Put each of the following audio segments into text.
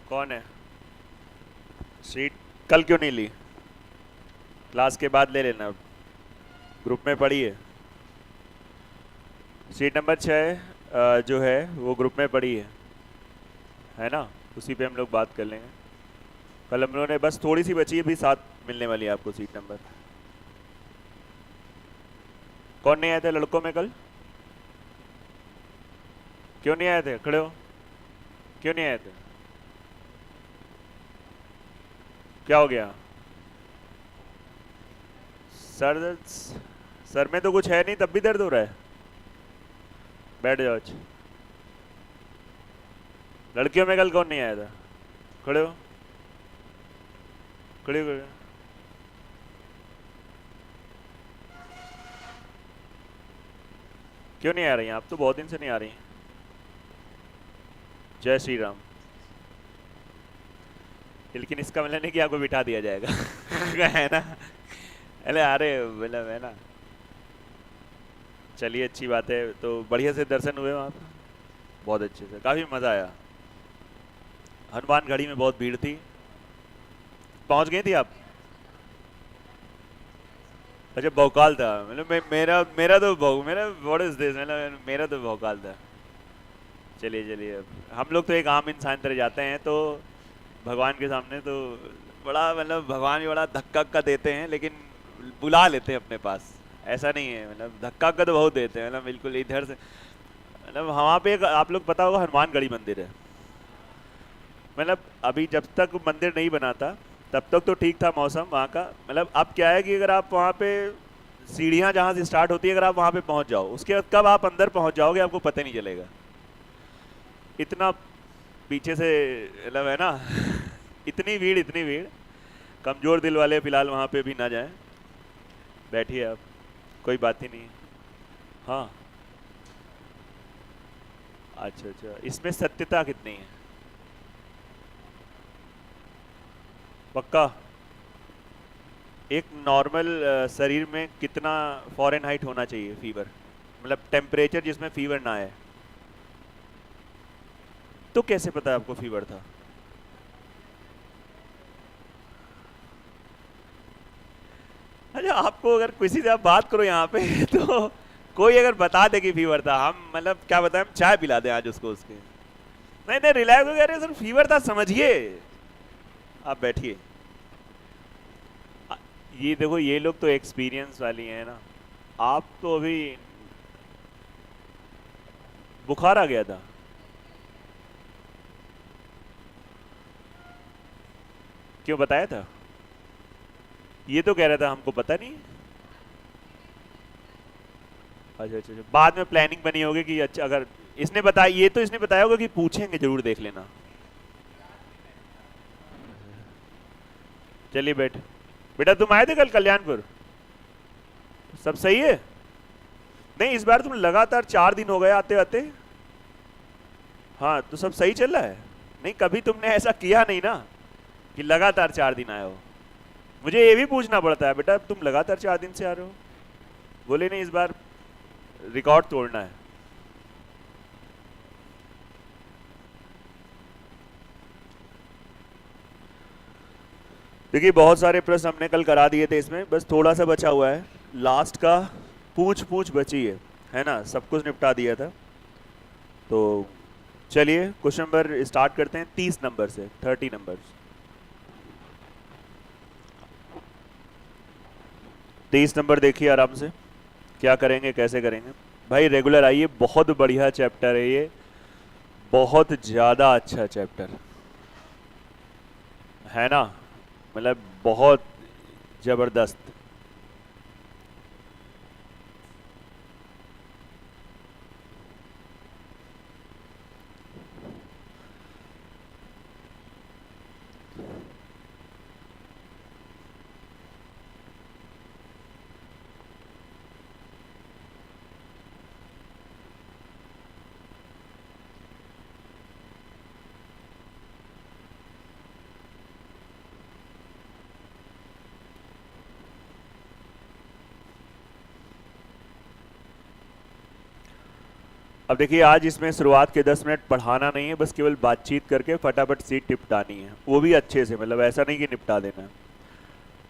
कौन है? सीट कल क्यों नहीं ली? क्लास के बाद ले लेना, ग्रुप में पड़ी है। सीट नंबर 6 जो है वो ग्रुप में पड़ी है ना? उसी पे हम लोग बात कर लेंगे। कल हम लोगों ने बस थोड़ी सी बची है, भी साथ मिलने वाली है आपको सीट नंबर। कौन नहीं आए थे लड़कों में कल? क्यों नहीं आए थे? खड़े हो। क्यों नहीं आए थे? क्या हो गया? सर दर्द? सर में तो कुछ है नहीं, तब भी दर्द हो रहा है? बैठ जाओ अच्छा। लड़कियों में कल कौन नहीं आया था? खड़े हो। खड़े हो। क्यों नहीं आ रही हैं आप? तो बहुत दिन से नहीं आ रही हैं। जय श्री राम। लेकिन इसका मतलब नहीं कि आपको बिठा दिया जाएगा। है ना? अरे अरे मतलब है ना। चलिए अच्छी बात है, तो बढ़िया से दर्शन हुए वहाँ पे? बहुत अच्छे से, काफ़ी मज़ा आया। हनुमान गढ़ी में बहुत भीड़ थी। पहुँच गई थी आप? अच्छा भौकाल था, मतलब मेरा मेरा तो मेरा व्हाट इज दिस, मतलब मेरा तो भौकाल था। चलिए चलिए, अब हम लोग तो एक आम इंसान तरह जाते हैं, तो भगवान के सामने तो बड़ा मतलब भगवान भी बड़ा धक्का धक्का देते हैं, लेकिन बुला लेते हैं अपने पास। ऐसा नहीं है, मतलब धक्का का तो बहुत देते हैं, मतलब बिल्कुल इधर से। मतलब वहाँ पे आप लोग पता होगा हनुमानगढ़ी मंदिर है। मतलब अभी जब तक मंदिर नहीं बना था तब तक तो ठीक था मौसम वहाँ का। मतलब अब क्या है कि अगर आप वहाँ पे सीढ़ियाँ जहाँ से स्टार्ट होती है, अगर आप वहाँ पे पहुँच जाओ, उसके बाद कब आप अंदर पहुँच जाओगे आपको पता नहीं चलेगा। इतना पीछे से मतलब है ना। इतनी भीड़ इतनी भीड़। कमजोर दिल वाले फिलहाल वहाँ पे भी ना जाएं। बैठिए आप, कोई बात ही नहीं है। हाँ। अच्छा अच्छा, इसमें सत्यता कितनी है? पक्का? एक नॉर्मल शरीर में कितना फॉरेनहाइट होना चाहिए फीवर, मतलब टेम्परेचर जिसमें फीवर ना आए? तो कैसे पता है आपको फीवर था? अच्छा, आपको अगर किसी से आप बात करो यहाँ पे तो कोई अगर बता दे कि फीवर था, हम मतलब क्या बताएं, हम चाय पिला दें आज उसको उसके। नहीं नहीं, रिलैक्स हो गया। अरे सर फीवर था समझिए। आप बैठिए। ये देखो, ये लोग तो एक्सपीरियंस वाली हैं ना। आप तो अभी बुखार आ गया था? क्यों बताया था? ये तो कह रहा था हमको पता नहीं। अच्छा अच्छा अच्छा, बाद में प्लानिंग बनी होगी कि अच्छा अगर इसने बताया, ये तो इसने बताया होगा कि पूछेंगे जरूर, देख लेना। चलिए बैठ। बेटा तुम आए थे कल कल्याणपुर? सब सही है? नहीं इस बार तुम लगातार 4 दिन हो गए आते आते। हाँ तो सब सही चल रहा है? नहीं कभी तुमने ऐसा किया नहीं ना कि लगातार 4 दिन आए हो। मुझे ये भी पूछना पड़ता है बेटा, तुम लगातार 4 दिन से आ रहे हो। बोले नहीं इस बार रिकॉर्ड तोड़ना है। देखिए बहुत सारे प्रश्न हमने कल करा दिए थे, इसमें बस थोड़ा सा बचा हुआ है लास्ट का। पूछ पूछ बची है ना? सब कुछ निपटा दिया था। तो चलिए क्वेश्चन नंबर स्टार्ट करते हैं 30 नंबर से, 30 नंबर। 23 नंबर देखिए आराम से, क्या करेंगे कैसे करेंगे। भाई रेगुलर आइए, बहुत बढ़िया चैप्टर है ये, बहुत ज़्यादा अच्छा चैप्टर है ना? मतलब बहुत ज़बरदस्त। अब देखिए, आज इसमें शुरुआत के 10 मिनट पढ़ाना नहीं है, बस केवल बातचीत करके फटाफट सीट निपटानी है, वो भी अच्छे से, मतलब ऐसा नहीं कि निपटा देना है।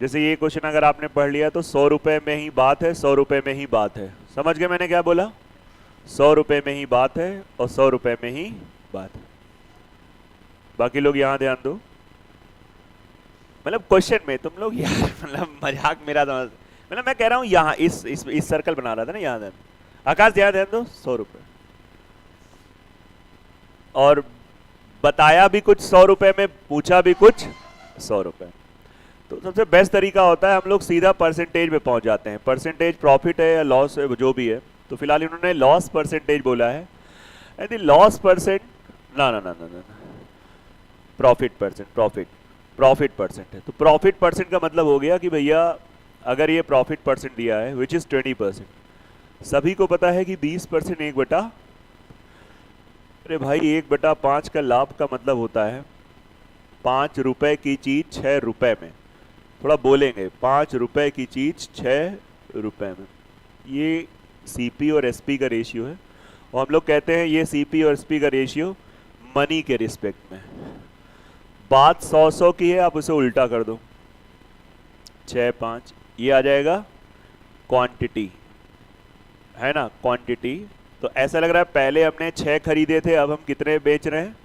जैसे ये क्वेश्चन अगर आपने पढ़ लिया तो 100 रुपए में ही बात है, 100 रुपए में ही बात है। समझ गए मैंने क्या बोला? 100 रुपए में ही बात है और 100 रुपए में ही बात है। बाकी लोग यहाँ ध्यान दो, मतलब क्वेश्चन में तुम लोग यार मतलब मजाक मेरा समझ, मतलब मैं कह रहा हूँ यहाँ इस सर्कल बना रहा था ना, यहाँ ध्यान। आकाश यहाँ ध्यान दो, 100 रुपए और बताया भी कुछ 100 रुपए में, पूछा भी कुछ 100 रुपए। तो सबसे बेस्ट तरीका होता है हम लोग सीधा परसेंटेज में पहुंच जाते हैं। परसेंटेज प्रॉफिट है या लॉस है, जो भी है। तो फिलहाल इन्होंने लॉस परसेंटेज बोला है, यदि लॉस परसेंट, ना ना ना ना ना, प्रॉफिट परसेंट, प्रॉफिट परसेंट है। तो प्रॉफिट परसेंट का मतलब हो गया कि भैया अगर ये प्रॉफिट परसेंट दिया है विच इज 20%, सभी को पता है कि 20% 1/, अरे भाई 1/5 का लाभ का मतलब होता है 5 रुपए की चीज 6 रुपए में। थोड़ा बोलेंगे, 5 रुपए की चीज 6 रुपए में। ये सीपी और एसपी का रेशियो है, और हम लोग कहते हैं ये सीपी और एसपी का रेशियो मनी के रिस्पेक्ट में। बात 100 की है, आप उसे उल्टा कर दो, 6 5, ये आ जाएगा क्वांटिटी, है ना, क्वांटिटी। तो ऐसा लग रहा है पहले हमने 6 खरीदे थे, अब हम कितने बेच रहे हैं?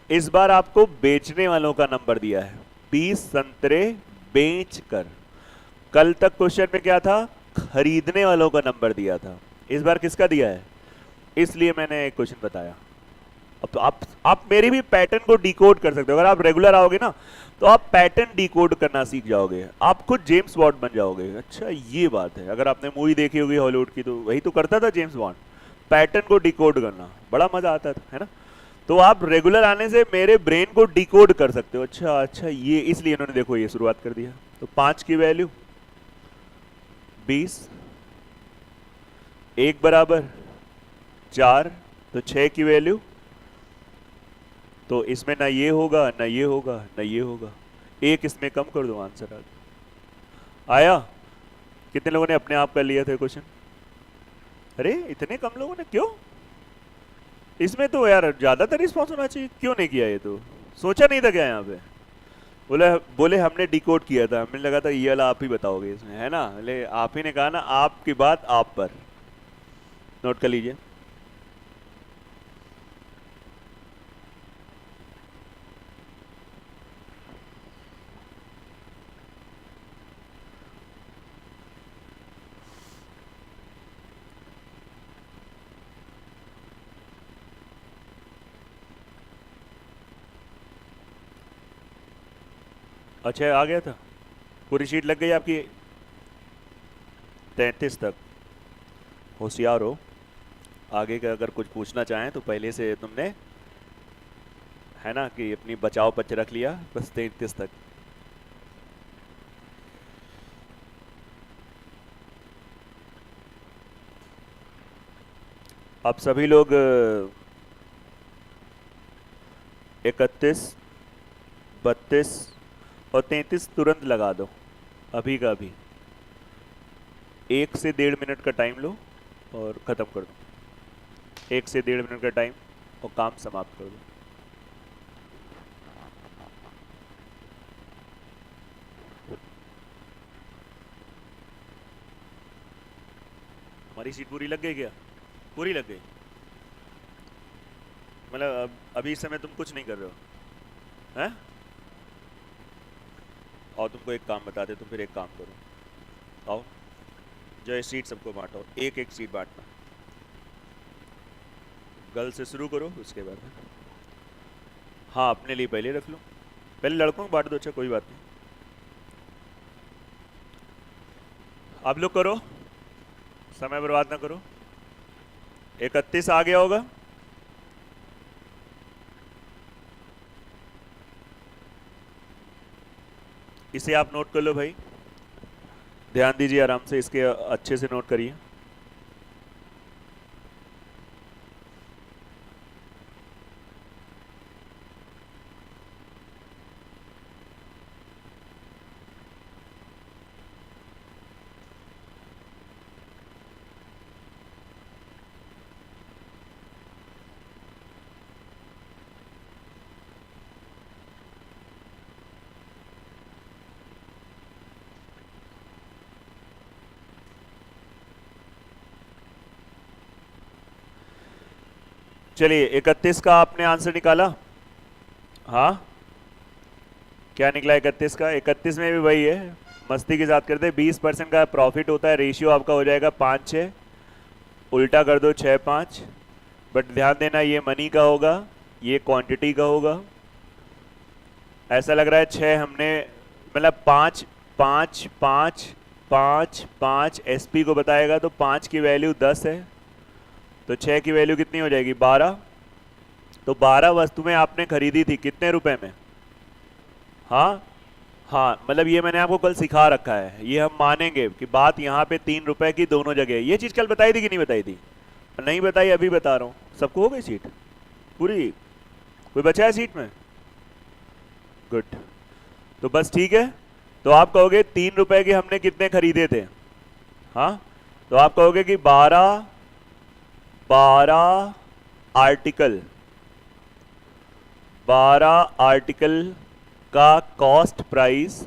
इस बार आपको बेचने वालों का नंबर दिया है, 20 संतरे बेच कर। कल तक क्वेश्चन में क्या था? खरीदने वालों का नंबर दिया था। इस बार किसका दिया है? इसलिए मैंने एक क्वेश्चन बताया। अब तो आप मेरी भी पैटर्न को डिकोड कर सकते हो। अगर आप रेगुलर आओगे ना तो आप पैटर्न डिकोड करना सीख जाओगे, आप खुद जेम्स बॉन्ड बन जाओगे। अच्छा ये बात है, अगर आपने मूवी देखी होगी हॉलीवुड की तो वही तो करता था जेम्स बॉन्ड, पैटर्न को डिकोड करना, बड़ा मजा आता था, है ना। तो आप रेगुलर आने से मेरे ब्रेन को डिकोड कर सकते हो। अच्छा अच्छा, ये इसलिए इन्होंने देखो ये शुरुआत कर दिया। तो 5 की वैल्यू 20, 1 बराबर 4, तो 6 की वैल्यू, तो इसमें ना ये होगा ना ये होगा ना ये होगा, एक इसमें कम कर दो, आंसर आ गया। आया? कितने लोगों ने अपने आप कर लिया था क्वेश्चन? अरे इतने कम लोगों ने, क्यों? इसमें तो यार ज्यादातर रिस्पॉन्स होना चाहिए, क्यों नहीं किया? ये तो सोचा नहीं था क्या यहाँ पे? बोले बोले हमने डिकोड किया था, हमें लगा था ये वाला आप ही बताओगे इसमें, है ना। बोले आप ही ने कहा ना, आपकी बात आप पर। नोट कर लीजिए। अच्छा आ गया था, पूरी शीट लग गई आपकी 33 तक। होशियार हो, आगे का अगर कुछ पूछना चाहें तो पहले से तुमने, है ना, कि अपनी बचाव पच रख लिया, बस 33 तक। अब सभी लोग 31, 32 और 33 तुरंत लगा दो, अभी का अभी। 1 से 1.5 मिनट का टाइम लो और ख़त्म कर दो। 1 से 1.5 मिनट का टाइम और काम समाप्त कर दो। हमारी सीट पूरी लग गई क्या? पूरी लग गई, मतलब अभी इस समय तुम कुछ नहीं कर रहे हो, हैं? और तुमको एक काम बताते, तुम फिर एक काम करो, आओ, जो ये सीट सबको बांटो, एक एक सीट बांटना। गर्ल से शुरू करो, उसके बाद हाँ अपने लिए पहले रख लो, पहले लड़कों को बांट दो। अच्छा कोई बात नहीं, आप लोग करो, समय बर्बाद ना करो। 31 आ गया होगा, इसे आप नोट कर लो भाई, ध्यान दीजिए आराम से, इसके अच्छे से नोट करिए। चलिए 31 का आपने आंसर निकाला। हाँ क्या निकला 31 का? 31 में भी वही है, मस्ती के साथ करते। 20% का प्रॉफिट होता है, रेशियो आपका हो जाएगा 5-6, उल्टा कर दो 6-5। बट ध्यान देना ये मनी का होगा, ये क्वांटिटी का होगा। ऐसा लग रहा है 6 हमने, मतलब 5 5 5 5 5 एसपी को बताएगा तो 5 की वैल्यू 10 है, तो 6 की वैल्यू कितनी हो जाएगी 12। तो 12 वस्तुएं आपने खरीदी थी कितने रुपए में? हाँ हाँ, मतलब ये मैंने आपको कल सिखा रखा है, ये हम मानेंगे कि बात यहाँ पे 3 रुपए की दोनों जगह। ये चीज़ कल बताई थी कि नहीं बताई थी? नहीं बताई, अभी बता रहा हूँ। सबको हो गई सीट पूरी? कोई बचा है सीट में? गुड, तो बस ठीक है। तो आप कहोगे 3 रुपए के हमने कितने खरीदे थे? हाँ, तो आप कहोगे कि 12 आर्टिकल, 12 आर्टिकल का कॉस्ट प्राइस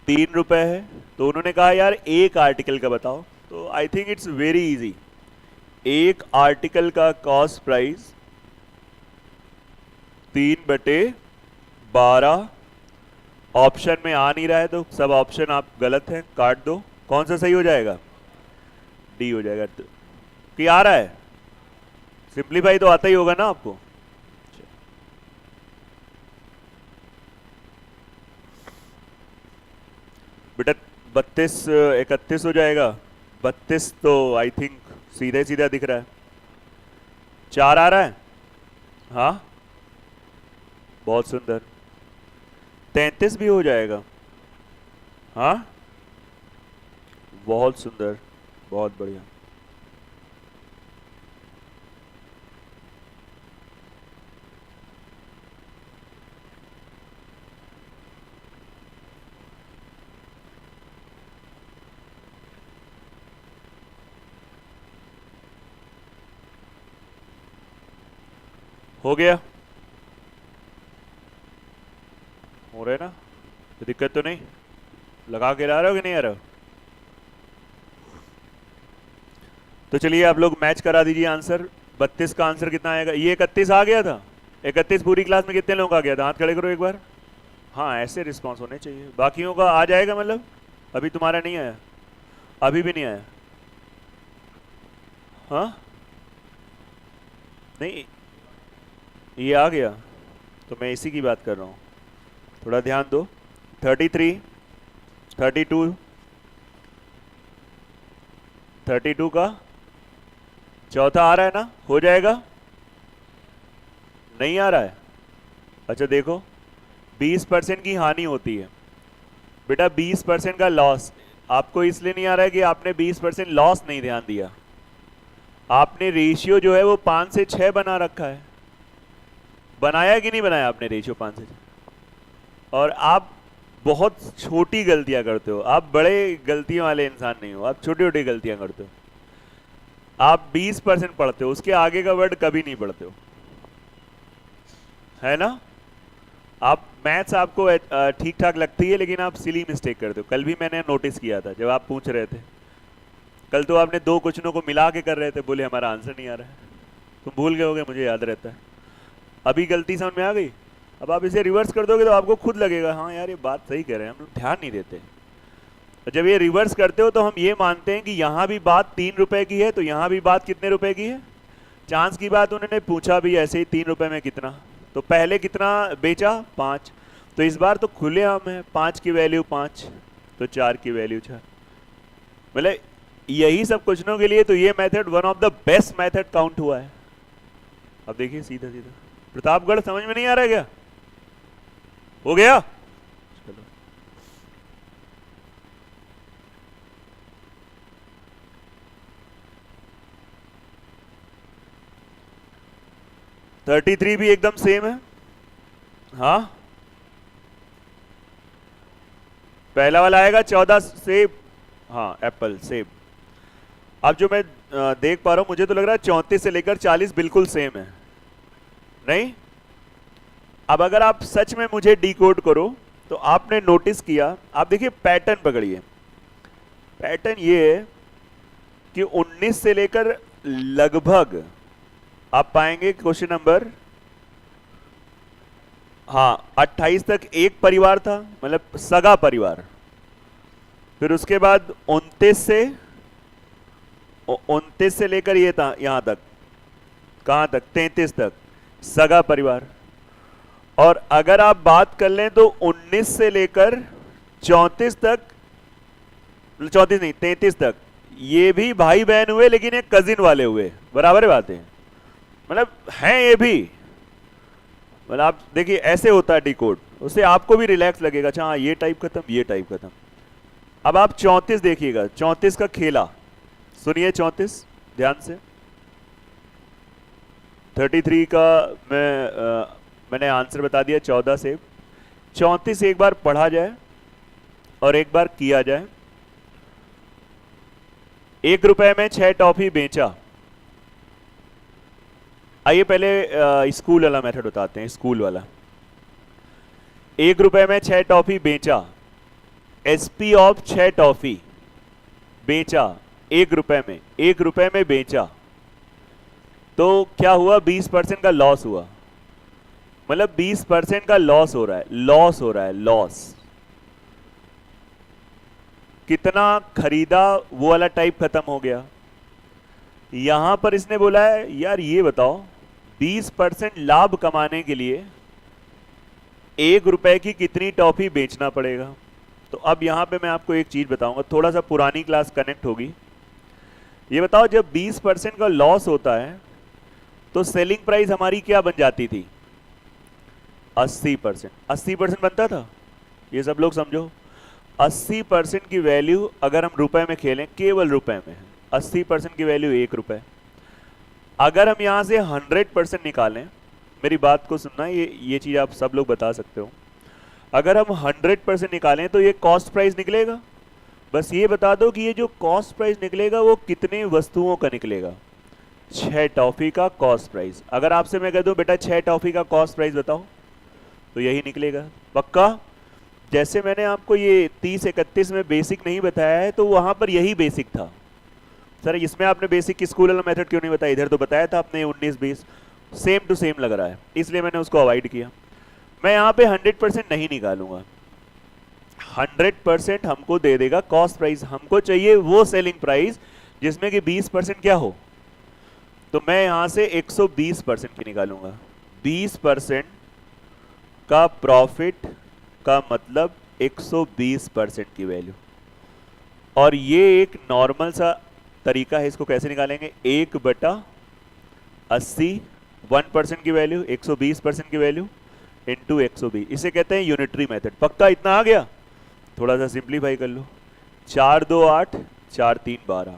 3 रुपए है। तो उन्होंने कहा यार एक आर्टिकल का बताओ, तो I think it's very easy. एक आर्टिकल का कॉस्ट प्राइस 3/12। ऑप्शन में आ नहीं रहा है तो सब ऑप्शन आप गलत हैं, काट दो। कौन सा सही हो जाएगा? डी हो जाएगा। तो कि आ रहा है, सिंप्लीफाई तो आता ही होगा ना आपको। बेटा 32 31 हो जाएगा। 32 तो आई थिंक सीधे सीधा दिख रहा है। 4 आ रहा है। हाँ बहुत सुंदर। 33 भी हो जाएगा। हाँ बहुत सुंदर, बहुत बढ़िया। हो गया? हो रहा है ना? तो दिक्कत तो नहीं? लगा के ला रहे हो कि नहीं आ रहा हो? तो चलिए आप लोग मैच करा दीजिए आंसर। 32 का आंसर कितना आएगा? ये 31 आ गया था। 31 पूरी क्लास में कितने लोगों का आ गया था? हाथ खड़े करो एक बार। हाँ ऐसे रिस्पॉन्स होने चाहिए, बाकियों का आ जाएगा। मतलब अभी तुम्हारा नहीं आया? अभी भी नहीं आया? हाँ नहीं, ये आ गया तो मैं इसी की बात कर रहा हूँ, थोड़ा ध्यान दो। 33, 32, 32 का चौथा आ रहा है ना? हो जाएगा? नहीं आ रहा है? अच्छा देखो, 20% की हानि होती है बेटा, 20% का लॉस। आपको इसलिए नहीं आ रहा है कि आपने 20% लॉस नहीं ध्यान दिया। आपने रेशियो जो है वो 5 से 6 बना रखा है। बनाया कि नहीं बनाया आपने रेशियो 5 से 6? और आप बहुत छोटी गलतियां करते हो। आप बड़े गलतियों वाले इंसान नहीं हो, आप छोटी छोटी गलतियां करते हो। आप 20% पढ़ते हो, उसके आगे का वर्ड कभी नहीं पढ़ते हो, है ना? आप मैथ्स आपको ठीक ठाक लगती है, लेकिन आप सिली मिस्टेक करते हो। कल भी मैंने नोटिस किया था जब आप पूछ रहे थे। कल तो आपने 2 क्वेश्चनों को मिला के कर रहे थे, बोले हमारा आंसर नहीं आ रहा है। तुम भूल गए होगे, मुझे याद रहता है। अभी गलती समझ में आ गई। अब आप इसे रिवर्स कर दोगे तो आपको खुद लगेगा हाँ यार ये बात सही कह रहे हैं, हम लोग ध्यान नहीं देते। जब ये रिवर्स करते हो तो हम ये मानते हैं कि यहाँ भी बात 3 रुपए की है, तो यहाँ भी बात कितने रुपए की है? चांस की बात उन्होंने पूछा भी ऐसे ही, 3 रुपए में कितना। तो पहले कितना बेचा? 5। तो इस बार तो खुले आम है, 5 की वैल्यू 5, तो 4 की वैल्यू 4। मतलब यही सब क्वेश्चनों के लिए तो ये method one of the best method count हुआ है। अब देखिए सीधा सीधा। प्रतापगढ़ समझ में नहीं आ रहा है क्या? हो गया? चलो थर्टी थ्री भी एकदम सेम है। हाँ पहला वाला आएगा 14 सेब। हाँ एप्पल सेब। अब जो मैं देख पा रहा हूं, मुझे तो लग रहा है 34 से लेकर 40 बिल्कुल सेम है। नहीं? अब अगर आप सच में मुझे डिकोड करो तो आपने नोटिस किया, आप देखिए पैटर्न पकड़िए। पैटर्न ये है कि 19 से लेकर लगभग आप पाएंगे क्वेश्चन नंबर, हाँ 28 तक एक परिवार था, मतलब सगा परिवार। फिर उसके बाद 29 से लेकर ये था यहां तक, कहां तक, 33 तक सगा परिवार। और अगर आप बात कर लें तो 19 से लेकर 34 तक, 34 नहीं 33 तक, ये भी भाई बहन हुए लेकिन एक कजिन वाले हुए, बराबर है बातें, मतलब हैं ये भी। मतलब आप देखिए ऐसे होता है डिकोड, उससे आपको भी रिलैक्स लगेगा। अच्छा हाँ ये टाइप खत्म, ये टाइप खत्म। अब आप 34 देखिएगा, 34 का खेला, सुनिए 34 ध्यान से। 33 का मैंने आंसर बता दिया 14 से। 34 एक बार पढ़ा जाए और एक बार किया जाए। 1 रुपए में 6 टॉफी बेचा। आइए पहले स्कूल वाला मेथड बताते हैं, स्कूल वाला। 1 रुपए में 6 टॉफी बेचा, एसपी ऑफ 6 टॉफी बेचा 1 रुपए में, 1 रुपए में बेचा, तो क्या हुआ, 20% का लॉस हुआ। मतलब 20% का लॉस हो रहा है, लॉस हो रहा है, लॉस। कितना खरीदा वो वाला टाइप खत्म हो गया। यहां पर इसने बोला है यार ये बताओ 20% लाभ कमाने के लिए 1 रुपए की कितनी टॉफी बेचना पड़ेगा। तो अब यहां पे मैं आपको एक चीज बताऊंगा, थोड़ा सा पुरानी क्लास कनेक्ट होगी। ये बताओ जब 20% का लॉस होता है तो सेलिंग प्राइस हमारी क्या बन जाती थी, 80%। 80% बनता था, ये सब लोग समझो। 80% की वैल्यू अगर हम रुपए में खेलें, केवल रुपए में, 80% की वैल्यू 1 रुपए। अगर हम यहां से 100% निकालें, मेरी बात को सुनना, ये चीज आप सब लोग बता सकते हो। अगर हम 100% निकालें तो ये कॉस्ट प्राइस निकलेगा। बस ये बता दो कि ये जो कॉस्ट प्राइस निकलेगा वो कितने वस्तुओं का निकलेगा, 6 टॉफी का कॉस्ट प्राइस। अगर आपसे मैं कह दूं बेटा 6 टॉफी का कॉस्ट प्राइस बताओ, तो यही निकलेगा पक्का। जैसे मैंने आपको ये 30-31 में बेसिक नहीं बताया है, तो वहां पर यही बेसिक था। सर इसमें आपने बेसिक स्कूल वाला मेथड क्यों नहीं बताया, इधर तो बताया था आपने 19-20, सेम टू सेम लग रहा है, इसलिए मैंने उसको अवॉइड किया। मैं यहाँ पे 100% नहीं निकालूंगा। 100% हमको दे देगा कॉस्ट प्राइस, हमको चाहिए वो सेलिंग प्राइस जिसमें कि 20% क्या हो। तो मैं यहां से 120% की निकालूंगा। 20% का प्रॉफिट का मतलब 120% की वैल्यू। और ये एक नॉर्मल सा तरीका है, इसको कैसे निकालेंगे, 1/80, 1% की वैल्यू, 120% की वैल्यू इंटू 120, इसे कहते हैं यूनिटरी मेथड। पक्का इतना आ गया, थोड़ा सा सिंप्लीफाई कर लो। 4 2 8, 4 3 12।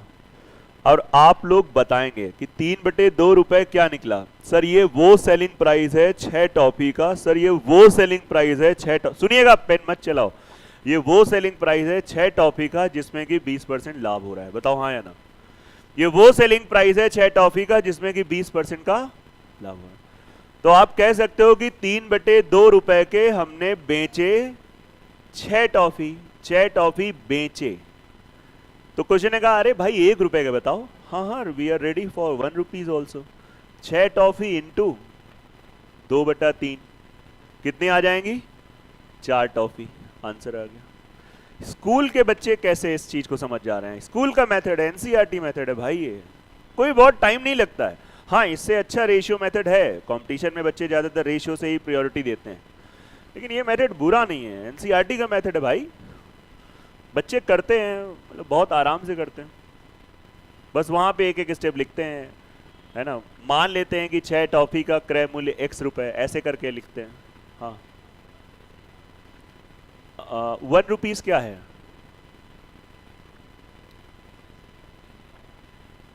और आप लोग बताएंगे कि 3/2 रुपए क्या निकला। सर ये वो सेलिंग प्राइस है 6 टॉफी का, सर ये वो सेलिंग प्राइस है 6, सुनिएगा पेन मत चलाओ, ये वो सेलिंग प्राइस है 6 टॉफी का जिसमें कि 20% लाभ हो रहा है। बताओ हाँ या ना। ये वो सेलिंग प्राइस है 6 टॉफी का जिसमें कि 20% का लाभ हो रहा है। तो आप कह सकते हो कि 3/2 रुपए के हमने बेचे 6 टॉफी, 6 टॉफी बेचे। तो क्वेश्चन ने कहा अरे भाई 1 रुपए का बताओ। हाँ हाँ we are ready for 1 rupees also. 6 toffee into 2/3 कितनी आ जाएंगी, 4 टॉफी। आंसर आ गया। स्कूल के बच्चे कैसे इस चीज को समझ जा रहे हैं, स्कूल का मेथड है, एनसीईआरटी मेथड है भाई, ये कोई बहुत टाइम नहीं लगता है। हाँ इससे अच्छा रेशियो मेथड है, कंपटीशन में बच्चे ज्यादातर रेशियो से ही प्रायोरिटी देते हैं, लेकिन ये मेथड बुरा नहीं है, एनसीईआरटी का मेथड है भाई। बच्चे करते हैं, मतलब बहुत आराम से करते हैं, बस वहां पे एक एक स्टेप लिखते हैं, है ना। मान लेते हैं कि 6 टॉफी का क्रय मूल्य x रुपए, ऐसे करके लिखते हैं। हाँ 1 रुपीज क्या है,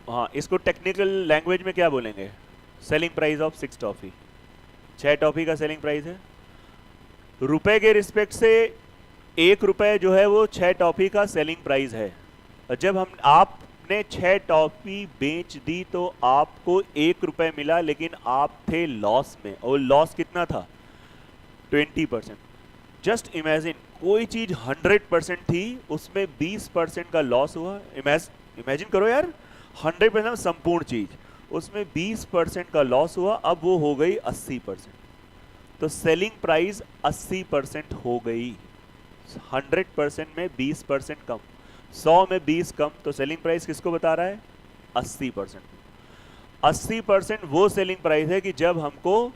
हाँ इसको टेक्निकल लैंग्वेज में क्या बोलेंगे, selling price of 6 toffee. 6 toffee का सेलिंग प्राइस है, रुपए के रिस्पेक्ट से 1 रुपए जो है वो 6 टॉफी का सेलिंग प्राइस है। और जब हम आपने 6 टॉफी बेच दी तो आपको 1 रुपए मिला, लेकिन आप थे लॉस में, और लॉस कितना था, 20%। जस्ट इमेजिन कोई चीज 100% थी, उसमें 20% का लॉस हुआ। इमेजिन करो यार, 100% संपूर्ण चीज, उसमें 20% का लॉस हुआ, अब वो हो गई 80%। तो सेलिंग प्राइस 80% हो गई। 100% में 20% कम, 100 में 20 कम, तो सेलिंग प्राइस किसको बता रहा है? 80%। 80% वो सेलिंग प्राइस है कि जब हमको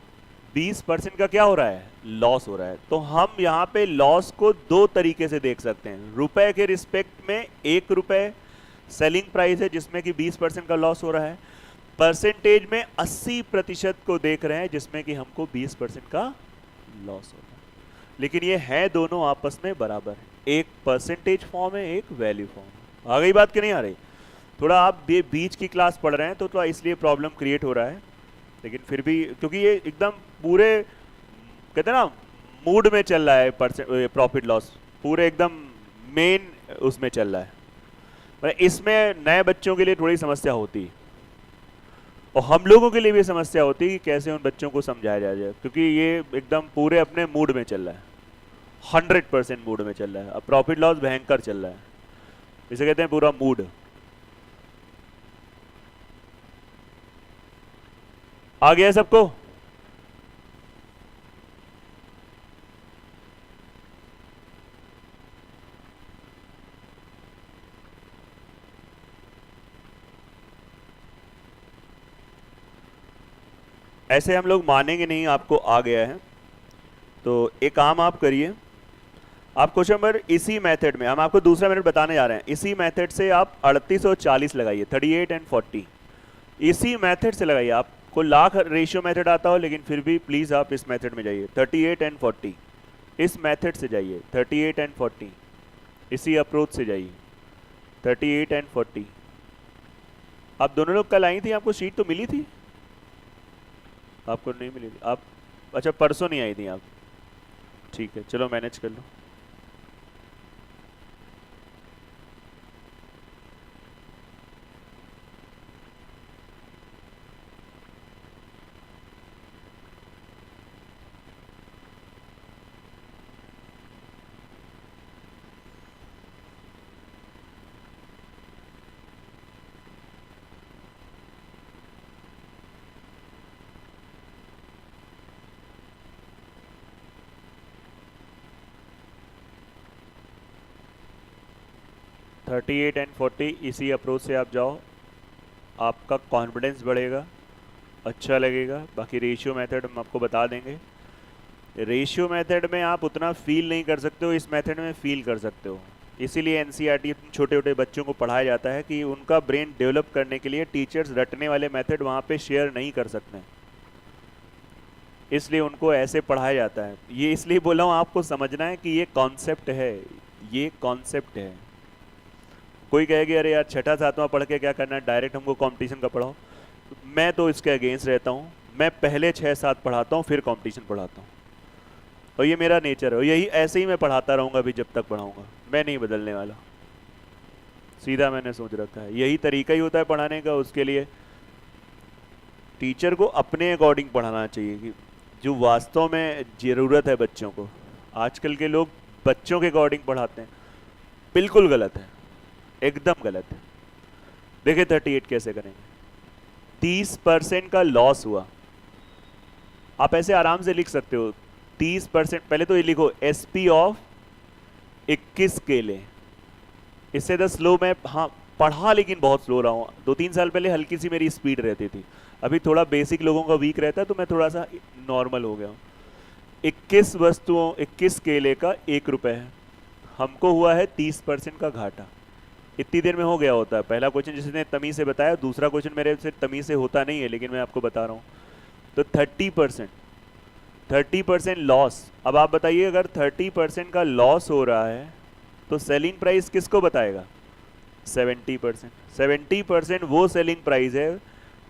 20% का क्या हो रहा है? लॉस हो रहा है। तो हम यहाँ पे लॉस को दो तरीके से देख सकते हैं। रुपए के रिस्पेक्ट में 1 रुपए सेलिंग प्राइस है जिसमें कि 20% का लॉस हो रहा है, परसेंटेज में 80% को देख रहे हैं जिसमें कि हमको 20% का लॉस हो रहा है। लेकिन ये है दोनों आपस में बराबर है, एक परसेंटेज फॉर्म है, एक वैल्यू फॉर्म है। आ गई बात कि नहीं आ रही? थोड़ा आप ये बीच की क्लास पढ़ रहे हैं तो थोड़ा इसलिए प्रॉब्लम क्रिएट हो रहा है, लेकिन फिर भी क्योंकि ये एकदम पूरे कहते हैं ना मूड में चल रहा है, प्रॉफिट लॉस पूरे एकदम मेन उसमें चल रहा है। इसमें नए बच्चों के लिए थोड़ी समस्या होती है और हम लोगों के लिए भी समस्या होती है कि कैसे उन बच्चों को समझाया जाए, क्योंकि ये एकदम पूरे अपने मूड में चल रहा है, 100% मूड में चल रहा है। अब प्रॉफिट लॉस भयंकर चल रहा है, इसे कहते हैं पूरा मूड। आ गया सबको? ऐसे हम लोग मानेंगे नहीं आपको आ गया है। तो एक काम आप करिए, आप क्वेश्चन नंबर इसी मेथड में, हम आपको दूसरा मेथड बताने जा रहे हैं, इसी मेथड से आप 38 और 40 लगाइए, 38 एंड 40 इसी मेथड से लगाइए। आपको लाख रेशियो मेथड आता हो लेकिन फिर भी प्लीज आप इस मेथड में जाइए, 38 एंड 40 इस मेथड से जाइए, 38 एंड 40 इसी अप्रोच से जाइए, 38 एंड 40। आप दोनों लोग कल आई थी, आपको शीट तो मिली थी? आपको नहीं मिली थी? आप अच्छा परसों नहीं आई थी आप? ठीक है, चलो मैनेज कर लो। थर्टी एट एंड 40 इसी अप्रोच से आप जाओ, आपका कॉन्फिडेंस बढ़ेगा, अच्छा लगेगा। बाकी रेशियो मेथड हम आपको बता देंगे। रेशियो मेथड में आप उतना फील नहीं कर सकते हो, इस मेथड में फील कर सकते हो। इसीलिए एनसीईआरटी छोटे छोटे बच्चों को पढ़ाया जाता है कि उनका ब्रेन डेवलप करने के लिए टीचर्स रटने वाले मेथड वहाँ पे शेयर नहीं कर सकते, इसलिए उनको ऐसे पढ़ाया जाता है। ये इसलिए बोला हूँ, आपको समझना है कि ये कॉन्सेप्ट है, ये कॉन्सेप्ट है। कोई कहेगी अरे यार छठा सातवां पढ़ के क्या करना है, डायरेक्ट हमको कंपटीशन का पढ़ाओ। मैं तो इसके अगेंस्ट रहता हूँ, मैं पहले 6-7 पढ़ाता हूँ फिर कंपटीशन पढ़ाता हूँ, और ये मेरा नेचर है, और यही ऐसे ही मैं पढ़ाता रहूँगा अभी जब तक पढ़ाऊँगा, मैं नहीं बदलने वाला। सीधा मैंने सोच रखा है, यही तरीका ही होता है पढ़ाने का। उसके लिए टीचर को अपने अकॉर्डिंग पढ़ाना चाहिए कि जो वास्तव में ज़रूरत है बच्चों को। आजकल के लोग बच्चों के अकॉर्डिंग पढ़ाते हैं, बिल्कुल गलत है, एकदम गलत है। देखिए 38 कैसे करेंगे। 30% का लॉस हुआ, आप ऐसे आराम से लिख सकते हो 30%। पहले तो ये लिखो एसपी ऑफ 21 केले। इससे तो स्लो मैं हाँ पढ़ा लेकिन बहुत स्लो रहा हूँ। 2-3 साल पहले हल्की सी मेरी स्पीड रहती थी, अभी थोड़ा बेसिक लोगों का वीक रहता है तो मैं थोड़ा सा नॉर्मल हो गया हूँ। 21 वस्तुओं 21 केले का 1 रुपये है, हमको हुआ है 30% का घाटा। इतनी देर में हो गया होता है। पहला क्वेश्चन जिसने तमीज से बताया, दूसरा क्वेश्चन मेरे से तमीज से होता नहीं है लेकिन मैं आपको बता रहा हूँ। तो 30% लॉस। अब आप बताइए अगर 30% का लॉस हो रहा है तो सेलिंग प्राइस किसको बताएगा? 70%। 70% वो सेलिंग प्राइस है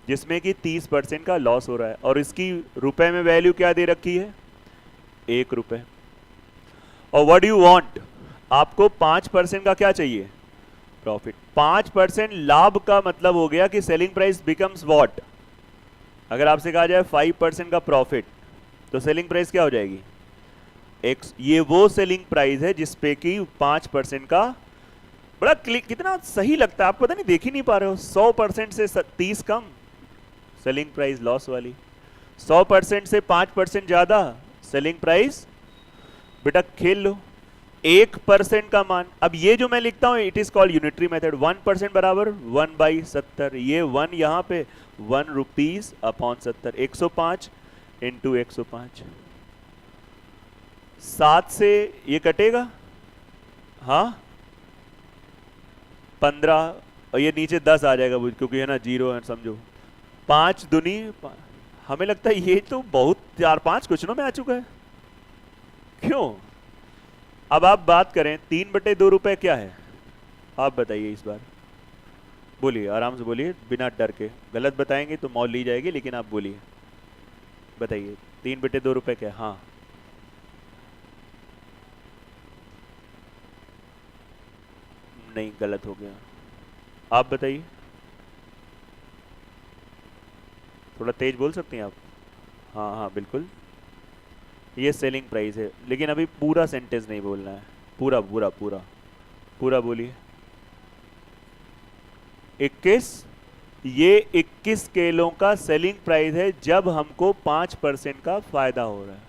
जिसमें कि 30% का लॉस हो रहा है, और इसकी रुपए में वैल्यू क्या दे रखी है? 1 रुपये। और व्हाट यू वांट, आपको 5% का क्या चाहिए? प्रॉफिट। 5% लाभ का मतलब हो गया कि सेलिंग प्राइस बिकम्स व्हाट। अगर आपसे कहा जाए 5% का प्रॉफिट तो सेलिंग प्राइस क्या हो जाएगी? एक्स। ये वो सेलिंग प्राइस है जिसपे कि 5% का, बड़ा कितना सही लगता है आपको, पता नहीं देख ही नहीं पा रहे हो। 100% से 30 कम, सेलिंग प्राइस लॉस वाली। 100% से 5% ज्यादा सेलिंग प्राइस, बेटा खेल लो। 1% का मान, अब ये जो मैं लिखता हूं it is called unitary method. 1% बराबर 1/70, ये 1 यहां पे 1 रुपीज अपॉन 70, 105 इंटू 105। 7 से ये कटेगा, हाँ 15, और ये नीचे 10 आ जाएगा क्योंकि है ना 0 है, समझो 5 दूनी। हमें लगता है ये तो बहुत 4-5 क्वेश्चनों में आ चुका है, क्यों? अब आप बात करें 3/2 रुपए क्या है, आप बताइए इस बार, बोलिए आराम से बोलिए बिना डर के। गलत बताएंगे तो मौल ली जाएगी, लेकिन आप बोलिए, बताइए 3/2 रुपए क्या है? हाँ नहीं, गलत हो गया, आप बताइए, थोड़ा तेज बोल सकते हैं आप? हाँ हाँ बिल्कुल, ये सेलिंग प्राइस है, लेकिन अभी पूरा सेंटेंस नहीं बोलना है, पूरा पूरा पूरा पूरा बोलिए। 21, ये 21 केलों का सेलिंग प्राइस है जब हमको 5% का फायदा हो रहा है।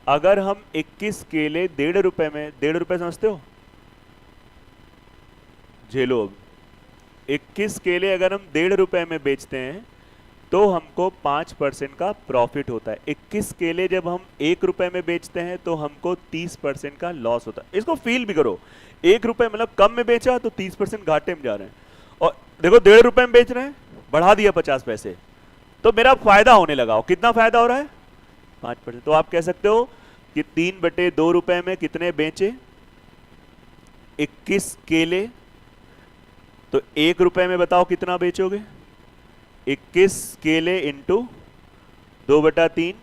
अगर हम 21 केले 1.5 रुपए में, 1.5 रुपए समझते हो, झेलो, अब 21 केले अगर हम 1.5 रुपए में बेचते हैं तो हमको 5% का प्रॉफिट होता है। 21 केले जब हम 1 रुपए में बेचते हैं तो हमको 30% का लॉस होता है। इसको फील भी करो, 1 रुपए मतलब कम में बेचा तो 30% घाटे में जा रहे हैं, और देखो 1.5 रुपए में बेच रहे हैं, बढ़ा दिया 50 पैसे, तो मेरा फायदा होने लगा। कितना फायदा हो रहा है? 5%। तो आप कह सकते हो कि 3/2 रुपए में कितने बेचे? 21 केले, तो 1 रुपए में बताओ कितना बेचोगे? 21 केले इंटू 2/3,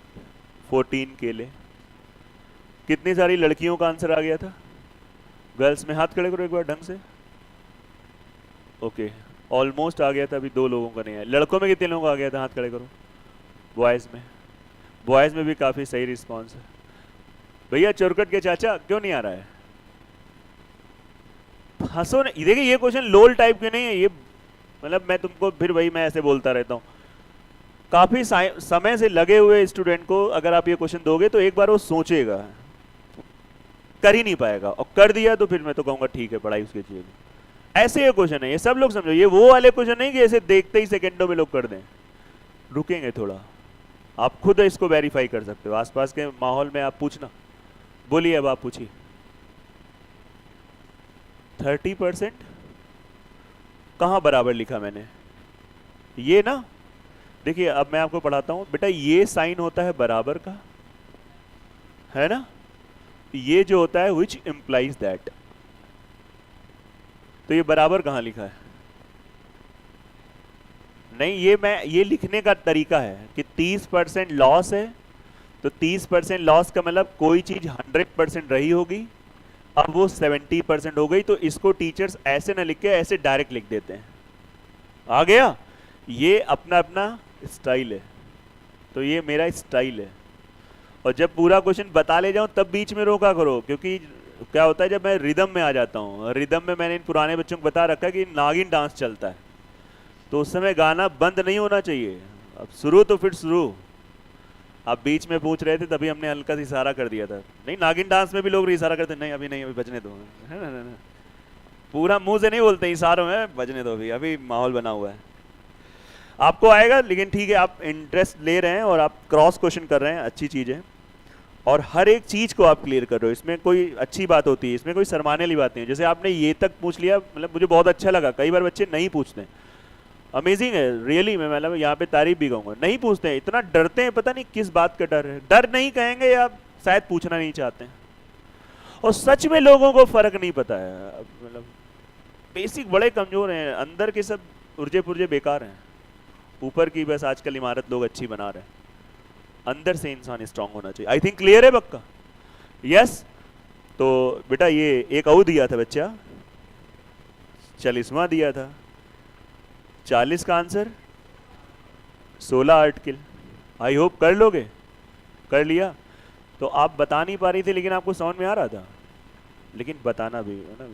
14 केले। कितनी सारी लड़कियों का आंसर आ गया था? गर्ल्स में हाथ खड़े करो एक बार ढंग से। ओके, ऑलमोस्ट आ गया था, अभी 2 लोगों का नहीं है। लड़कों में कितने लोगों का आ गया था? हाथ खड़े करो। बॉयज में भी काफी सही रिस्पॉन्स है। भैया चोरकट के चाचा क्यों नहीं आ रहा है? हंसो नहीं, देखिए ये क्वेश्चन लोल टाइप के नहीं है, ये मतलब मैं तुमको फिर वही मैं ऐसे बोलता रहता हूँ। काफी समय से लगे हुए स्टूडेंट को अगर आप ये क्वेश्चन दोगे तो एक बार वो सोचेगा, कर ही नहीं पाएगा, और कर दिया तो फिर मैं तो कहूंगा ठीक है पढ़ाई उसकी चाहिए। ऐसे ये क्वेश्चन है, ये सब लोग समझो, ये वो वाले क्वेश्चन नहीं कि ऐसे देखते ही सेकंडों में लोग कर दें। रुकेंगे थोड़ा, आप खुद इसको वेरीफाई कर सकते हो, आसपास के माहौल में आप पूछना। बोलिए अब आप पूछिए। 30% कहां बराबर लिखा मैंने? ये ना, देखिए अब मैं आपको पढ़ाता हूं बेटा, ये साइन होता है बराबर का, है ना, ये जो होता है विच इंप्लाइज दैट, तो ये बराबर कहां लिखा है? नहीं, ये लिखने का तरीका है कि 30% लॉस है, तो 30% लॉस का मतलब कोई चीज 100% रही होगी, अब वो 70% हो गई, तो इसको टीचर्स ऐसे ना लिख के ऐसे डायरेक्ट लिख देते हैं। आ गया? ये अपना अपना स्टाइल है, तो ये मेरा स्टाइल है। और जब पूरा क्वेश्चन बता ले जाऊं तब बीच में रोका करो, क्योंकि क्या होता है जब मैं रिदम में आ जाता हूं, रिदम में मैंने इन पुराने बच्चों को बता रखा है कि नागिन डांस चलता है, तो उस समय गाना बंद नहीं होना चाहिए। अब शुरू तो फिर शुरू, आप बीच में पूछ रहे थे तभी हमने हल्का सा इशारा कर दिया था। नहीं, नागिन डांस में भी लोग इशारा करते नहीं, अभी नहीं, अभी बजने दो, है ना, पूरा मुंह से नहीं बोलते, इशारों में बजने दो, अभी माहौल बना हुआ है। आपको आएगा, लेकिन ठीक है, आप इंटरेस्ट ले रहे हैं और आप क्रॉस क्वेश्चन कर रहे हैं, अच्छी चीज है, और हर एक चीज को आप क्लियर कर रहे हो, इसमें कोई अच्छी बात होती है, इसमें कोई शर्माने वाली बात नहीं है। जैसे आपने ये तक पूछ लिया, मतलब मुझे बहुत अच्छा लगा। कई बार बच्चे नहीं पूछते, अमेजिंग है रियली, मैं मतलब यहाँ पे तारीफ भी कहूंगा, नहीं पूछते हैं, इतना डरते हैं, पता नहीं किस बात का डर है। डर नहीं कहेंगे या शायद पूछना नहीं चाहते हैं, और सच में लोगों को फर्क नहीं पता है, मतलब बेसिक बड़े कमजोर हैं, अंदर के सब उर्जे पुर्जे बेकार हैं, ऊपर की बस आजकल इमारत लोग अच्छी बना रहे हैं, अंदर से इंसान स्ट्रांग होना चाहिए। आई थिंक क्लियर है पक्का? यस। तो बेटा ये एक और दिया था बच्चा, 40वां दिया था, 40 का आंसर 16 आर्टिकल। आई होप कर लोगे, कर लिया। तो आप बता नहीं पा रही थी, लेकिन आपको समझ में आ रहा था, लेकिन बताना भी है ना,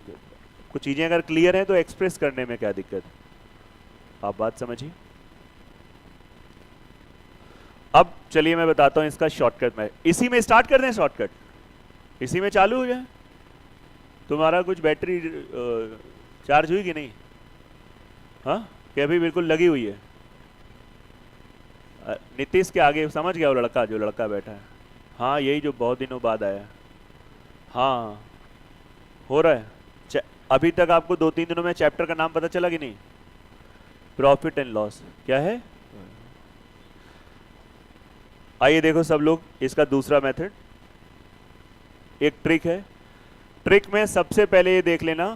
कुछ चीजें अगर क्लियर हैं तो एक्सप्रेस करने में क्या दिक्कत है, आप बात समझिए। अब चलिए मैं बताता हूं इसका शॉर्टकट। में इसी में स्टार्ट कर दें, शॉर्टकट इसी में चालू हो जाए। तुम्हारा कुछ बैटरी चार्ज हुई कि नहीं? हाँ क्या अभी बिल्कुल लगी हुई है? नीतीश के आगे समझ गया वो लड़का, जो लड़का बैठा है। हाँ यही जो बहुत दिनों बाद आया। हाँ हो रहा है। अभी तक आपको 2-3 दिनों में चैप्टर का नाम पता चला कि नहीं? प्रॉफिट एंड लॉस क्या है? आइए देखो सब लोग, इसका दूसरा मेथड एक ट्रिक है। ट्रिक में सबसे पहले ये देख लेना,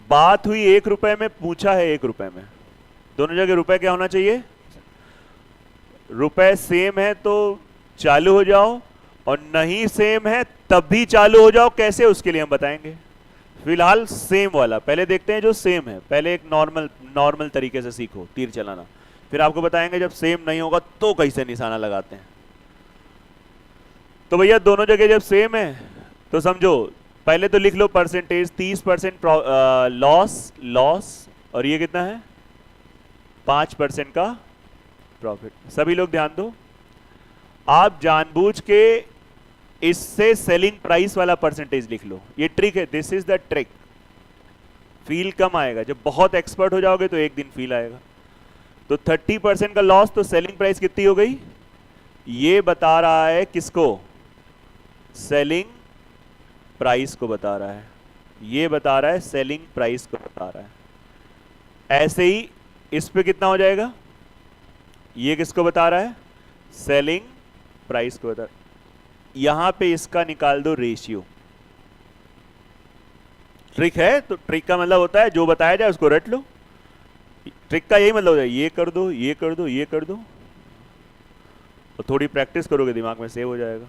बात हुई 1 रुपए में, पूछा है 1 रुपए में। दोनों जगह रुपए क्या होना चाहिए? रुपए सेम है तो चालू हो जाओ, और नहीं सेम है तब भी चालू हो जाओ। कैसे, उसके लिए हम बताएंगे। फिलहाल सेम वाला पहले देखते हैं, जो सेम है। पहले एक नॉर्मल तरीके से सीखो तीर चलाना, फिर आपको बताएंगे जब सेम नहीं होगा तो कैसे निशाना लगाते हैं। तो भैया दोनों जगह जब सेम है तो समझो, पहले तो लिख लो परसेंटेज 30% लॉस, और ये कितना है? 5% का प्रॉफिट। सभी लोग ध्यान दो, आप जानबूझ के इससे सेलिंग प्राइस वाला परसेंटेज लिख लो। ये ट्रिक है, this is the trick. Feel कम आएगा, जब बहुत एक्सपर्ट हो जाओगे तो एक दिन फील आएगा। तो 30% का लॉस, तो सेलिंग प्राइस कितनी हो गई? ये बता रहा है किसको? सेलिंग प्राइस को बता रहा है। ये बता रहा है सेलिंग प्राइस को बता रहा है। ऐसे ही इस पे कितना हो जाएगा? ये किसको बता रहा है? सेलिंग प्राइस को बता रहा है। यहां पे इसका निकाल दो रेशियो। ट्रिक है तो ट्रिक का मतलब होता है जो बताया जाए उसको रट लो। ट्रिक का यही मतलब होता है, ये कर दो, ये कर दो, ये कर दो, और थोड़ी प्रैक्टिस करोगे दिमाग में सेव हो जाएगा।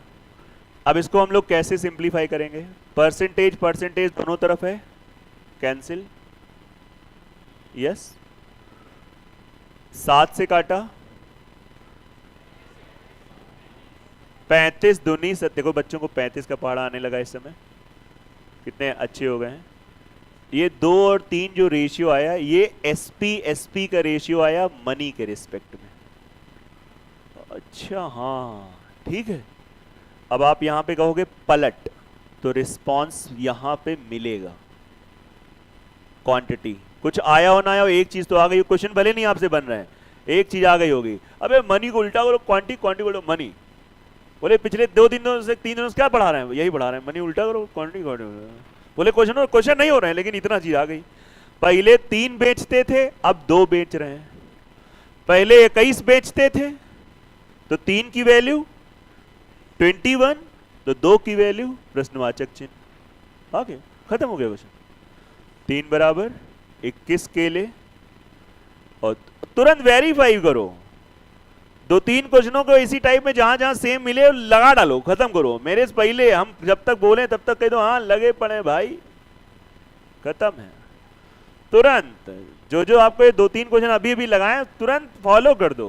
अब इसको हम लोग कैसे सिंप्लीफाई करेंगे? परसेंटेज दोनों तरफ है, कैंसिल। यस, 7 से काटा, 35 दूनी 7। देखो बच्चों को 35 का पहाड़ा आने लगा इस समय, कितने अच्छे हो गए हैं। ये 2 और 3 जो रेशियो आया, ये एसपी का रेशियो आया मनी के रिस्पेक्ट में। अच्छा हाँ ठीक है। अब आप यहां पे कहोगे पलट, तो रिस्पांस यहां पे मिलेगा। क्वांटिटी कुछ आया हो ना आया हो, एक चीज तो आ गई। क्वेश्चन भले नहीं आपसे बन रहे हैं, एक चीज आ गई होगी। अबे मनी को उल्टा करो, क्वांटिटी बोलो मनी। बोले पिछले 2 दिनों से 3 दिनों से क्या पढ़ा रहे हैं? यही पढ़ा रहे हैं, मनी उल्टा करो, क्वांटिटी। बोले क्वेश्चन नहीं हो रहे हैं, लेकिन इतना चीज आ गई। पहले 3 बेचते थे, अब 2 बेच रहे हैं। पहले 21 बेचते थे तो 3 की वैल्यू 21, तो 2 की वैल्यू प्रश्नवाचक चिन्ह। आगे खत्म हो गया क्वेश्चन। 3 बराबर 21 केले, और तुरंत वेरीफाई करो। 2-3 क्वेश्चनों को इसी टाइप में जहां जहां सेम मिले लगा डालो, खत्म करो। मेरे से पहले हम जब तक बोले तब तक कह दो हाँ लगे पड़े भाई, खत्म है। तुरंत जो आपको ये 2-3 क्वेश्चन अभी भी लगाए तुरंत फॉलो कर दो।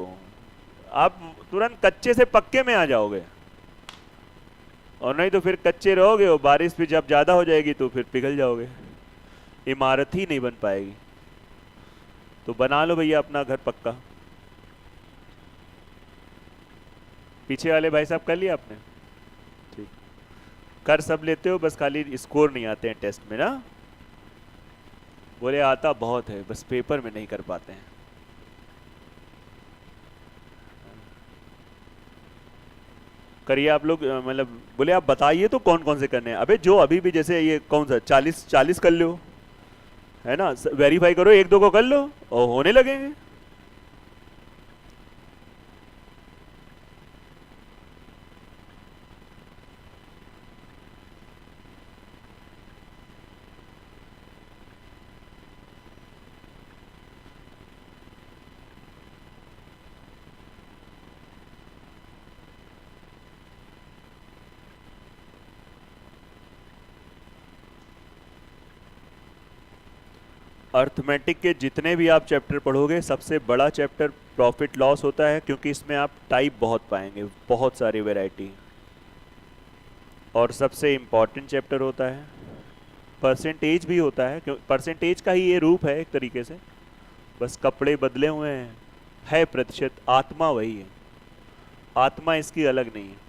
आप तुरंत कच्चे से पक्के में आ जाओगे, और नहीं तो फिर कच्चे रहोगे और बारिश भी जब ज्यादा हो जाएगी तो फिर पिघल जाओगे, इमारत ही नहीं बन पाएगी। तो बना लो भैया अपना घर पक्का। पीछे वाले भाई साहब कर लिया आपने? ठीक, कर सब लेते हो, बस खाली स्कोर नहीं आते हैं टेस्ट में ना। बोले आता बहुत है, बस पेपर में नहीं कर पाते हैं। करिए आप लोग, मतलब बोले आप बताइए तो कौन कौन से करने हैं। अबे जो अभी भी, जैसे ये कौन सा 40 कर लो, है ना, वेरीफाई करो, 1-2 को कर लो और होने लगेंगे। अर्थमेटिक के जितने भी आप चैप्टर पढ़ोगे, सबसे बड़ा चैप्टर प्रॉफिट लॉस होता है, क्योंकि इसमें आप टाइप बहुत पाएंगे, बहुत सारी वैरायटी। और सबसे इम्पॉर्टेंट चैप्टर होता है। परसेंटेज भी होता है, क्योंकि परसेंटेज का ही ये रूप है एक तरीके से, बस कपड़े बदले हुए हैं, है प्रतिशत, आत्मा वही है। आत्मा इसकी अलग नहीं है।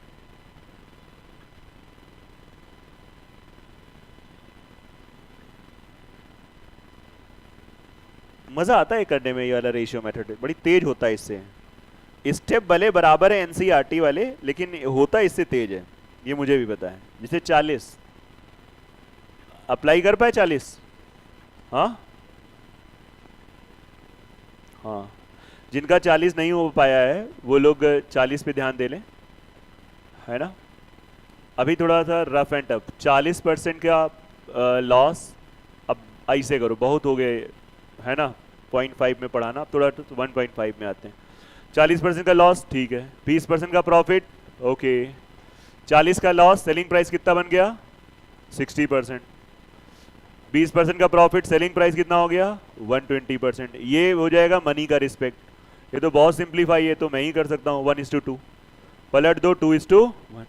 मजा आता है करने में, ये वाला रेशियो मेथड बड़ी तेज होता है इससे। स्टेप भले बराबर है एनसीईआरटी वाले, लेकिन होता इससे तेज है, ये मुझे भी पता है। जैसे 40 अप्लाई कर पाए 40। हाँ हाँ, जिनका 40 नहीं हो पाया है वो लोग 40 पे ध्यान दे लें, है ना। अभी थोड़ा सा रफ एंड टफ, 40% का लॉस। अब ऐसे करो, बहुत हो गए है ना 0.5 में पढ़ाना, अब थोड़ा 1.5 में आते हैं। 40% का लॉस ठीक है, 20% का प्रॉफिट ओके। 40 का लॉस, सेलिंग प्राइस कितना बन गया 60%। 20% का प्रॉफिट, सेलिंग प्राइस कितना हो गया 120%। ये हो जाएगा मनी का रिस्पेक्ट। ये तो बहुत सिंप्लीफाई है, तो मैं ही कर सकता हूँ 1:2 पलट दो 2:1।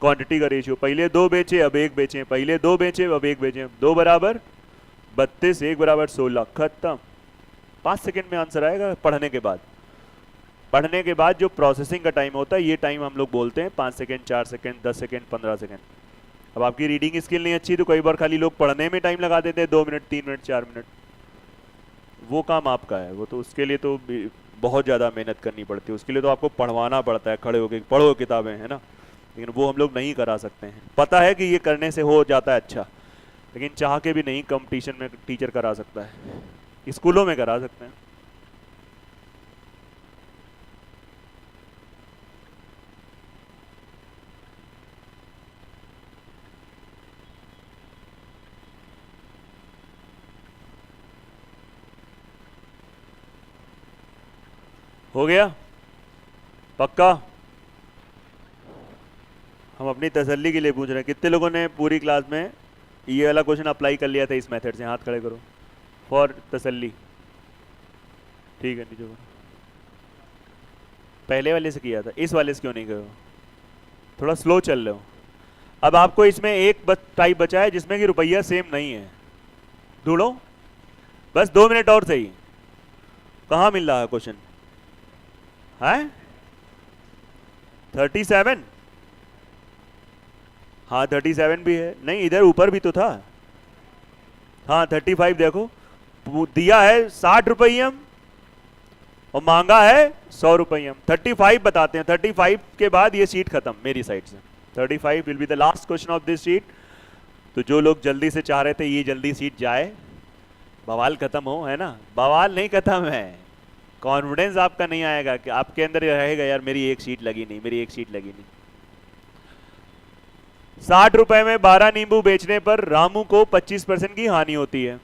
क्वांटिटी का रेशियो, पहले 2 बेचे अब 1 बेचे, पहले 2 बेचे अब 1 बेचे, 2 बराबर 32, 1 बराबर 16, खत्म। 5 सेकंड में आंसर आएगा पढ़ने के बाद। पढ़ने के बाद जो प्रोसेसिंग का टाइम होता है, ये टाइम हम लोग बोलते हैं 5 सेकंड, 4 सेकंड, 10 सेकंड, 15 सेकंड। अब आपकी रीडिंग स्किल नहीं अच्छी तो कई बार खाली लोग पढ़ने में टाइम लगा देते हैं, 2 मिनट, 3 मिनट, 4 मिनट। वो काम आपका है, वो तो उसके लिए तो बहुत ज़्यादा मेहनत करनी पड़ती है, उसके लिए तो आपको पढ़वाना पड़ता है, खड़े होकर पढ़ो किताबें, है ना। लेकिन वो हम लोग नहीं करा सकते हैं। पता है कि ये करने से हो जाता है अच्छा, लेकिन चाह के भी नहीं कंपटीशन में टीचर करा सकता है, स्कूलों में करा सकते हैं। हो गया पक्का। हम अपनी तसल्ली के लिए पूछ रहे हैं, कितने लोगों ने पूरी क्लास में ये वाला क्वेश्चन अप्लाई कर लिया था इस मेथड से, हाथ खड़े करो फॉर तसल्ली। ठीक है, नीचे करो। पहले वाले से किया था, इस वाले से क्यों नहीं करो, थोड़ा स्लो चल रहे हो। अब आपको इसमें एक टाइप बचा है जिसमें कि रुपया सेम नहीं है, ढूंढो, बस 2 मिनट और सही। कहाँ मिल रहा है क्वेश्चन है 37। हाँ 37 भी है, नहीं इधर ऊपर भी तो था। हाँ 35 देखो, दिया है 60 रुपयम और मांगा है 100 रुपयम। 35 बताते हैं, 35 के बाद ये शीट खत्म मेरी साइड से। 35 will be the last question of this sheet. तो जो लोग जल्दी से चाह रहे थे ये जल्दी सीट जाए, बवाल खत्म हो, है ना। बवाल नहीं खत्म है, कॉन्फिडेंस आपका नहीं आएगा कि आपके अंदर रहेगा यार मेरी एक सीट लगी नहीं, मेरी एक सीट लगी नहीं। 60 रुपए में 12 नींबू बेचने पर रामू को 25% की हानि होती है,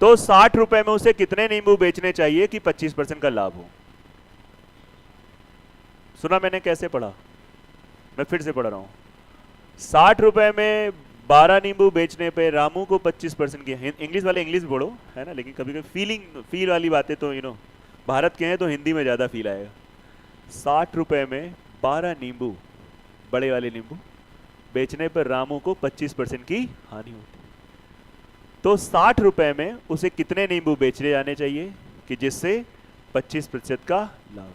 तो 60 रुपए में उसे कितने नींबू बेचने चाहिए कि 25% का लाभ हो। सुना मैंने कैसे पढ़ा, मैं फिर से पढ़ रहा हूं। 60 रुपए में 12 नींबू बेचने पे रामू को 25% की, इंग्लिश वाले इंग्लिश बोलो, है ना, लेकिन कभी कभी फील वाली बातें तो भारत के हैं तो हिंदी में ज़्यादा फील आएगा। 60 रुपए में 12 नींबू, बड़े वाले नींबू बेचने पर रामू को 25% की हानि होती है, तो 60 रुपए में उसे कितने नींबू बेचने जाने चाहिए कि जिससे 25% का लाभ।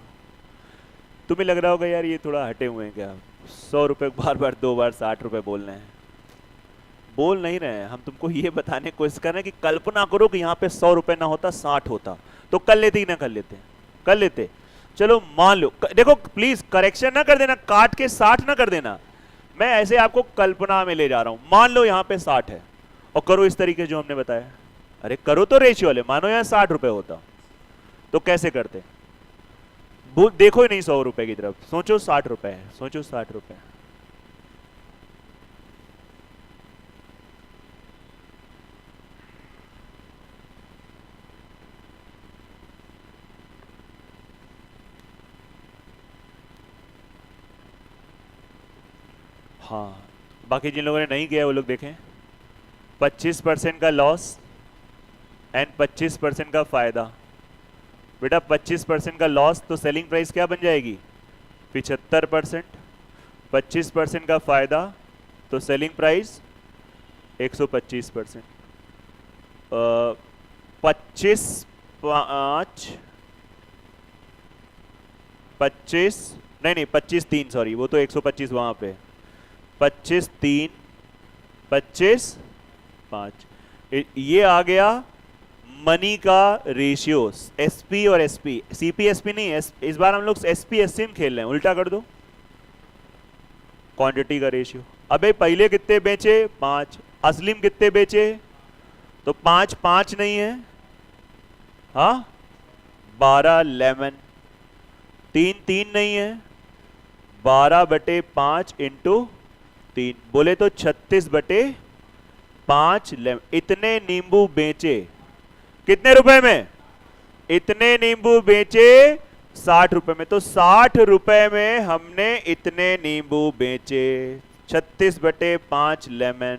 तुम्हें लग रहा होगा यार ये थोड़ा हटे हुए हैं क्या, 100 रुपए बार बार 2 बार 60 रुपए बोल रहे हैं। बोल नहीं रहे हैं, हम तुमको ये बताने की कोशिश कर रहे हैं कि कल्पना करो कि यहाँ पे 100 रुपए ना होता 60 होता, तो कर लेते ही ना कर लेते, कर लेते। चलो मान लो, देखो प्लीज करेक्शन ना कर देना, काट के 60 ना कर देना, मैं ऐसे आपको कल्पना में ले जा रहा हूं। मान लो यहाँ पे 60 है और करो इस तरीके जो हमने बताया। अरे करो तो रेशियो वाले, मानो यहाँ 60 रुपए होता तो कैसे करते, देखो ही नहीं 100 रुपए की तरफ, सोचो 60 रुपए है, सोचो 60 रुपए। हाँ बाकी जिन लोगों ने नहीं किया वो लोग देखें, 25% का लॉस एंड 25% का फायदा। बेटा 25% का लॉस तो सेलिंग प्राइस क्या बन जाएगी 75%, 25% का फायदा तो सेलिंग प्राइस 125%। 25 5 25 नहीं नहीं 25 3, सॉरी वो तो 125 वहां पे। 25 3, 25 5, ये आ गया मनी का रेशियो। एसपी और एसपी, सीपी एसपी नहीं, इस बार हम लोग एसपी एससीम खेल रहे हैं, उल्टा कर दो क्वांटिटी का रेशियो। अबे पहले कितने बेचे? 5। असलीम कितने बेचे? तो 5 5 नहीं है, हाँ 12 लेमन। 3 3 नहीं है, 12/5 इंटू 3, बोले तो 36/5 लेमन। इतने नींबू बेचे कितने रुपए में? इतने नींबू बेचे 60 रुपए में। तो 60 रुपए में हमने इतने नींबू बेचे, 36/5 लेमन।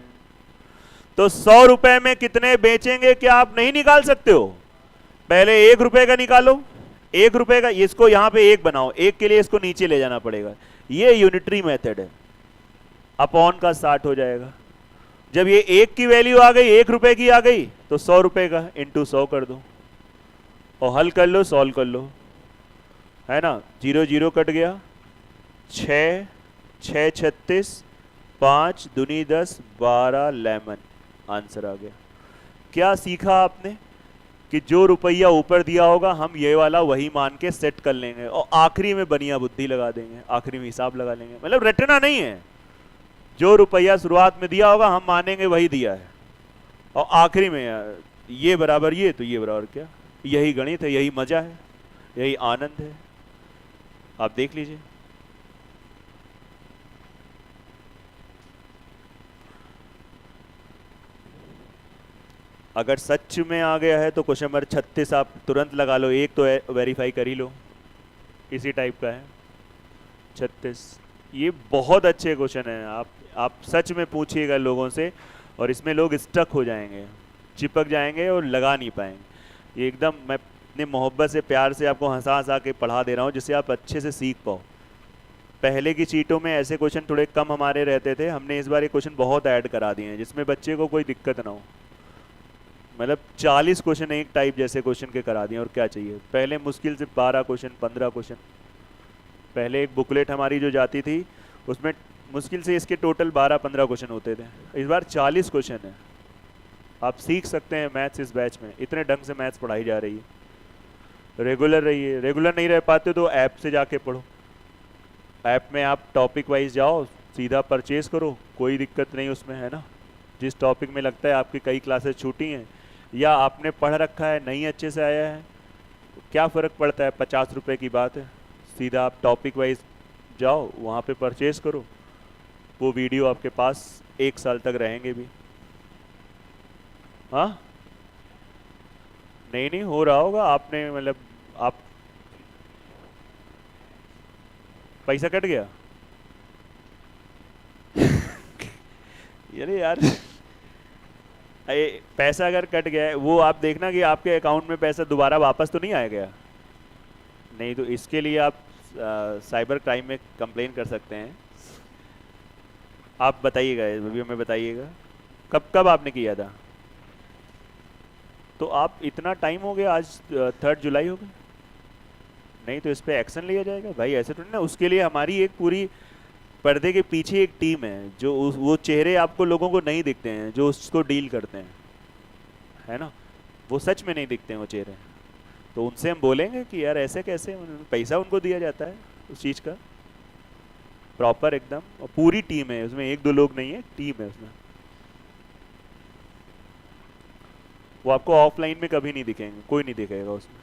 तो 100 रुपए में कितने बेचेंगे क्या आप नहीं निकाल सकते हो? पहले 1 रुपए का निकालो, 1 रुपए का, इसको यहां पे 1 बनाओ, 1 के लिए इसको नीचे ले जाना पड़ेगा। ये यूनिटरी मेथड है। अपॉन का 60 हो जाएगा। जब ये 1 की वैल्यू आ गई, 1 रुपए की आ गई, तो 100 रुपए का इंटू 100 कर दो और हल कर लो, सॉल्व कर लो, है ना। 0 0 कट गया, 6 6 36, 5 दूनी 10, 12 लेमन। आंसर आ गया। क्या सीखा आपने? कि जो रुपया ऊपर दिया होगा हम ये वाला वही मान के सेट कर लेंगे और आखिरी में बनिया बुद्धि लगा देंगे, आखिरी में हिसाब लगा लेंगे। मतलब रटना नहीं है, जो रुपया शुरुआत में दिया होगा हम मानेंगे वही दिया है और आखिरी में ये बराबर ये, तो ये बराबर क्या। यही गणित है, यही मजा है, यही आनंद है। आप देख लीजिए। अगर सच में आ गया है तो क्वेश्चन नंबर 36 आप तुरंत लगा लो, एक तो वेरीफाई कर ही लो, इसी टाइप का है 36। ये बहुत अच्छे क्वेश्चन है, आप सच में पूछिएगा लोगों से और इसमें लोग स्टक हो जाएंगे, चिपक जाएंगे और लगा नहीं पाएंगे। ये एकदम मैं अपने मोहब्बत से प्यार से आपको हंसा हंसा के पढ़ा दे रहा हूँ जिससे आप अच्छे से सीख पाओ। पहले की चीटों में ऐसे क्वेश्चन थोड़े कम हमारे रहते थे, हमने इस बार ये क्वेश्चन बहुत ऐड करा दिए हैं जिसमें बच्चे को कोई दिक्कत ना हो। मतलब 40 क्वेश्चन एक टाइप जैसे क्वेश्चन के करा दिए, और क्या चाहिए। पहले मुश्किल से 12 क्वेश्चन 15 क्वेश्चन, पहले एक बुकलेट हमारी जो जाती थी उसमें मुश्किल से इसके टोटल 12-15 क्वेश्चन होते थे। इस बार 40 क्वेश्चन है। आप सीख सकते हैं मैथ्स इस बैच में, इतने ढंग से मैथ्स पढ़ाई जा रही है। रेगुलर रहिए, रेगुलर नहीं रह पाते तो ऐप से जाके पढ़ो। ऐप में आप टॉपिक वाइज जाओ, सीधा परचेज करो, कोई दिक्कत नहीं उसमें, है ना। जिस टॉपिक में लगता है आपकी कई क्लासेस छूटी हैं या आपने पढ़ रखा है नहीं अच्छे से आया है, क्या फ़र्क पड़ता है, 50 रुपये की बात है। सीधा आप टॉपिक वाइज जाओ, वहाँ पे परचेज करो, वो वीडियो आपके पास 1 साल तक रहेंगे भी। हाँ नहीं नहीं हो रहा होगा, आपने मतलब आप पैसा कट गया अरे यार पैसा अगर कट गया है वो आप देखना कि आपके अकाउंट में पैसा दोबारा वापस तो नहीं आएगा। नहीं तो इसके लिए आप साइबर क्राइम में कंप्लेन कर सकते हैं। आप बताइएगा, वीडियो में बताइएगा कब कब आपने किया था। तो आप इतना टाइम हो गया, आज 3 जुलाई हो गई, नहीं तो इस पर एक्शन लिया जाएगा भाई। ऐसे तो नहीं ना, उसके लिए हमारी एक पूरी पर्दे के पीछे एक टीम है जो वो चेहरे आपको लोगों को नहीं दिखते हैं जो उसको डील करते हैं, है ना। वो सच में नहीं दिखते हैं वो चेहरे, तो उनसे हम बोलेंगे कि यार ऐसे कैसे, पैसा उनको दिया जाता है उस चीज़ का प्रॉपर एकदम, और पूरी टीम है उसमें, 1-2 लोग नहीं है, टीम है उसमें। वो आपको ऑफलाइन में कभी नहीं दिखेंगे, कोई नहीं दिखेगा उसमें।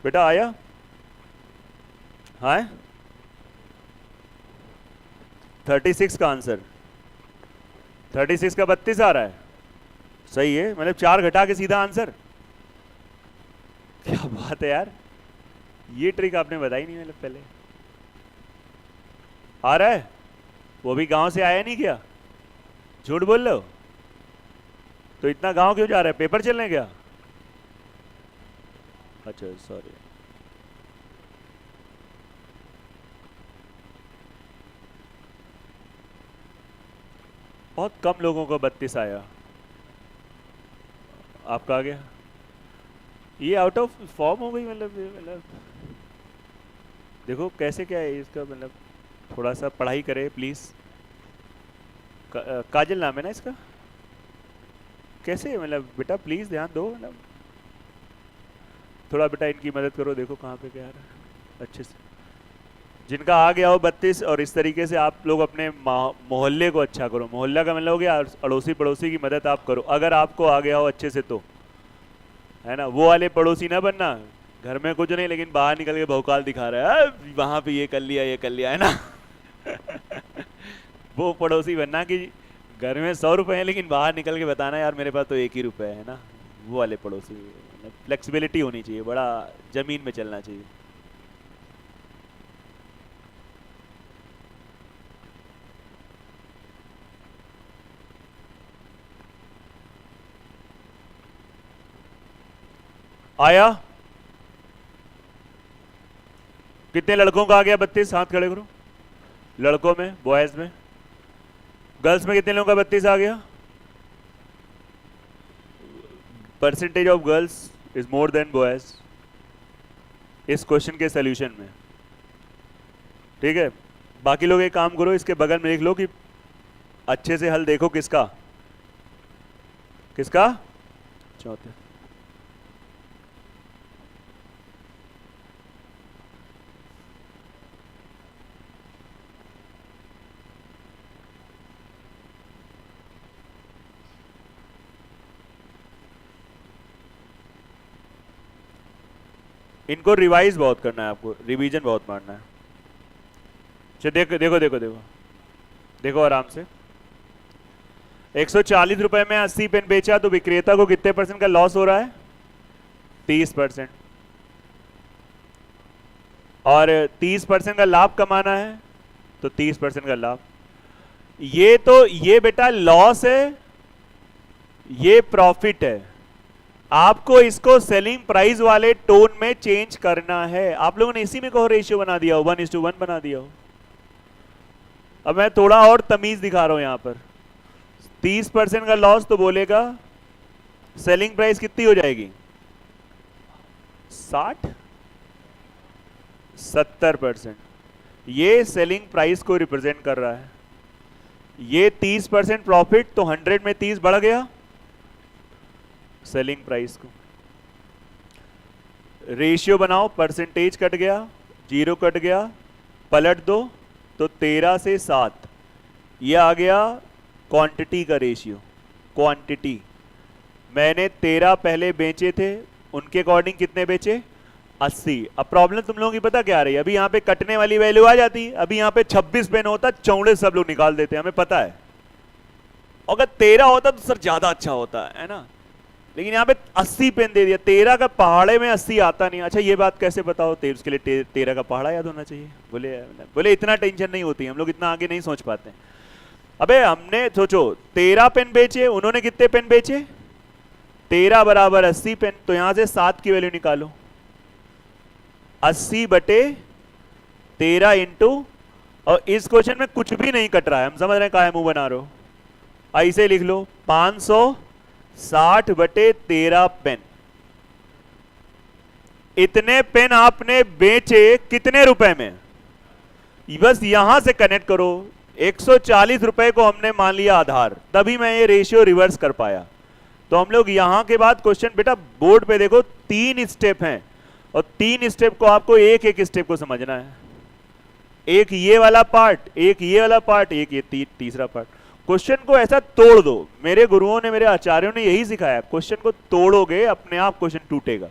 बेटा आया? हाँ 36 का आंसर, 36 का 32 आ रहा है, सही है। मतलब 4 घटा के सीधा आंसर, क्या बात है यार, ये ट्रिक आपने बताई नहीं मतलब पहले। आ रहा है, वो भी गांव से आया नहीं क्या, झूठ बोल लो। तो इतना गांव क्यों जा रहा है, पेपर चलने क्या? अच्छा सॉरी। बहुत कम लोगों को 32 आया, आपका आ गया। ये आउट ऑफ फॉर्म हो गई, मतलब देखो कैसे क्या है इसका, मतलब थोड़ा सा पढ़ाई करे प्लीज़। काजल नाम है ना इसका, कैसे मतलब बेटा प्लीज़ ध्यान दो, मतलब थोड़ा बेटा इनकी मदद करो, देखो कहाँ पे क्या आ रहा है अच्छे से। जिनका आ गया हो 32, और इस तरीके से आप लोग अपने मोहल्ले को अच्छा करो। मोहल्ला का मतलब हो गया अड़ोसी पड़ोसी की मदद आप करो, अगर आपको आ गया हो अच्छे से तो, है ना। वो वाले पड़ोसी ना बनना, घर में कुछ नहीं लेकिन बाहर निकल के भौकाल दिखा रहा है, वहां पे ये कर लिया, है ना। वो पड़ोसी बनना कि घर में 100 रुपए हैं लेकिन बाहर निकल के बताना यार मेरे पास तो 1 ही रुपए है ना। वो वाले पड़ोसी, फ्लेक्सिबिलिटी होनी चाहिए, बड़ा जमीन में चलना चाहिए। आया कितने लड़कों का आ गया 32? हाथ खड़े करो। लड़कों में, बॉयज में, गर्ल्स में कितने लोगों का 32 आ गया? Percentage of girls is more than boys इस क्वेश्चन के सॉल्यूशन में, ठीक है। बाकी लोग एक काम करो, इसके बगल में लिख लो कि अच्छे से हल देखो किसका किसका चौथे। इनको रिवाइज बहुत करना है आपको, रिवीजन बहुत मारना है। चलो देखो देखो देखो देखो देखो आराम से। 140 रुपए में 80 पेन बेचा तो विक्रेता को कितने % का लॉस हो रहा है? 30%। और 30% का लाभ कमाना है तो 30% का लाभ। ये बेटा लॉस है, ये प्रॉफिट है। आपको इसको सेलिंग प्राइस वाले टोन में चेंज करना है। आप लोगों ने इसी में कहो रेशियो बना दिया हो, 1:1 बना दिया हो। अब मैं थोड़ा और तमीज दिखा रहा हूं यहां पर। 30% का लॉस तो बोलेगा सेलिंग प्राइस कितनी हो जाएगी? 60 70%। ये सेलिंग प्राइस को रिप्रेजेंट कर रहा है। ये 30% प्रॉफिट तो 100 में 30 बढ़ गया सेलिंग प्राइस को। रेशियो बनाओ, परसेंटेज कट गया, 0 कट गया, पलट दो तो 13 से 7 ये आ गया क्वांटिटी का रेशियो। क्वांटिटी मैंने 13 पहले बेचे थे, उनके अकॉर्डिंग कितने बेचे? 80। अब प्रॉब्लम तुम लोगों की पता क्या आ रही है? अभी यहाँ पे कटने वाली वैल्यू आ जाती, अभी यहाँ पे 26 पेन होता, 14 सब लोग निकाल देते, हमें पता है। अगर 13 होता तो सर ज्यादा अच्छा होता है ना, लेकिन यहाँ पे 80 पेन दे दिया। 13 का पहाड़े में 80 आता नहीं। अच्छा ये बात कैसे बताओ? उसके लिए 13 का पहाड़ा याद होना चाहिए। बोले इतना टेंशन नहीं होती, हम लोग इतना आगे नहीं सोच पाते। अबे हमने सोचो 13 पेन बेचे, उन्होंने कितने पेन बेचे? 13 बराबर 80 पेन। तो यहां से 7 की वैल्यू निकालो, 80 बटे 13 इंटू, और इस क्वेश्चन में कुछ भी नहीं कट रहा है, हम समझ रहे हैं काहे मुंह बना रहे हो। ऐसे लिख लो 560 बटे 13 पेन। इतने पेन आपने बेचे कितने रुपए में? बस यहां से कनेक्ट करो। 140 रुपए को हमने मान लिया आधार, तभी मैं ये रेशियो रिवर्स कर पाया। तो हम लोग यहां के बाद क्वेश्चन, बेटा बोर्ड पे देखो 3 स्टेप हैं, और 3 स्टेप को आपको एक एक स्टेप को समझना है। एक ये वाला पार्ट, एक ये वाला पार्ट, एक ये तीसरा पार्ट। क्वेश्चन को ऐसा तोड़ दो। मेरे गुरुओं ने, मेरे आचार्यों ने यही सिखाया, क्वेश्चन को तोड़ोगे अपने आप क्वेश्चन टूटेगा।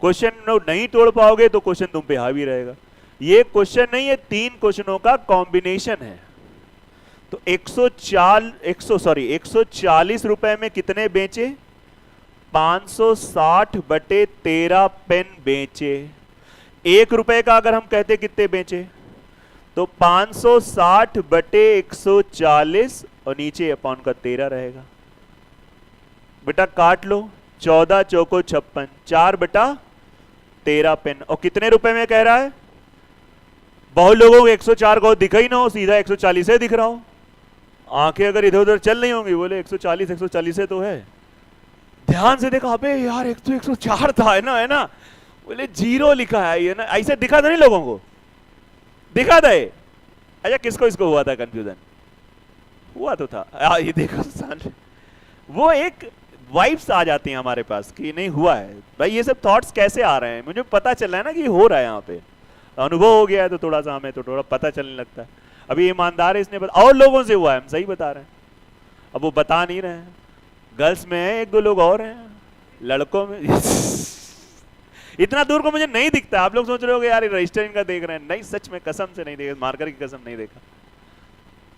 क्वेश्चन नहीं तोड़ पाओगे तो क्वेश्चन तुम पे हावी रहेगा। ये क्वेश्चन नहीं, ये 3 क्वेश्चनों का कॉम्बिनेशन है। तो 140 रुपए में कितने बेचे? 560 बटे 13 पेन बेचे। 1 रुपए का अगर हम कहते कितने बेचे, तो 560 बटे 140 और नीचे अपॉन का 13 रहेगा। बेटा काट लो, 14 चौको 56, 4 बटा 13 पेन। और कितने रुपए में कह रहा है? बहुत लोगों को 104 को दिखा ही ना हो, सीधा 140 है दिख रहा हो। आंखें अगर इधर उधर चल नहीं होंगी, बोले 140 140 तो है। ध्यान से देखा, अबे यार एक तो 104 था, है ना, बोले 0 लिखा है ये ना, ऐसे दिखा था नहीं लोगों को, दिखा था ये। अच्छा किसको इसको हुआ था कंफ्यूजन? हुआ तो था ये देखो वो एक वाइब्स आ जाती हैं हमारे पास कि नहीं हुआ है भाई। ये सब थॉट्स कैसे आ रहे हैं, मुझे पता चल रहा है ना कि हो रहा है, यहाँ पे अनुभव हो गया है, तो थोड़ा सा हमें तो थोड़ा पता चलने लगता है। अभी ईमानदार है, इसने और लोगों से हुआ है, हम सही बता रहे हैं, अब वो बता नहीं रहे हैं। गर्ल्स में है 1-2 लोग और हैं, लड़कों में इतना दूर को मुझे नहीं दिखता। आप लोग सोच रहे हो यार रजिस्टर इनका देख रहे हैं, नहीं सच में कसम से नहीं देखा, मार्कर की कसम नहीं देखा,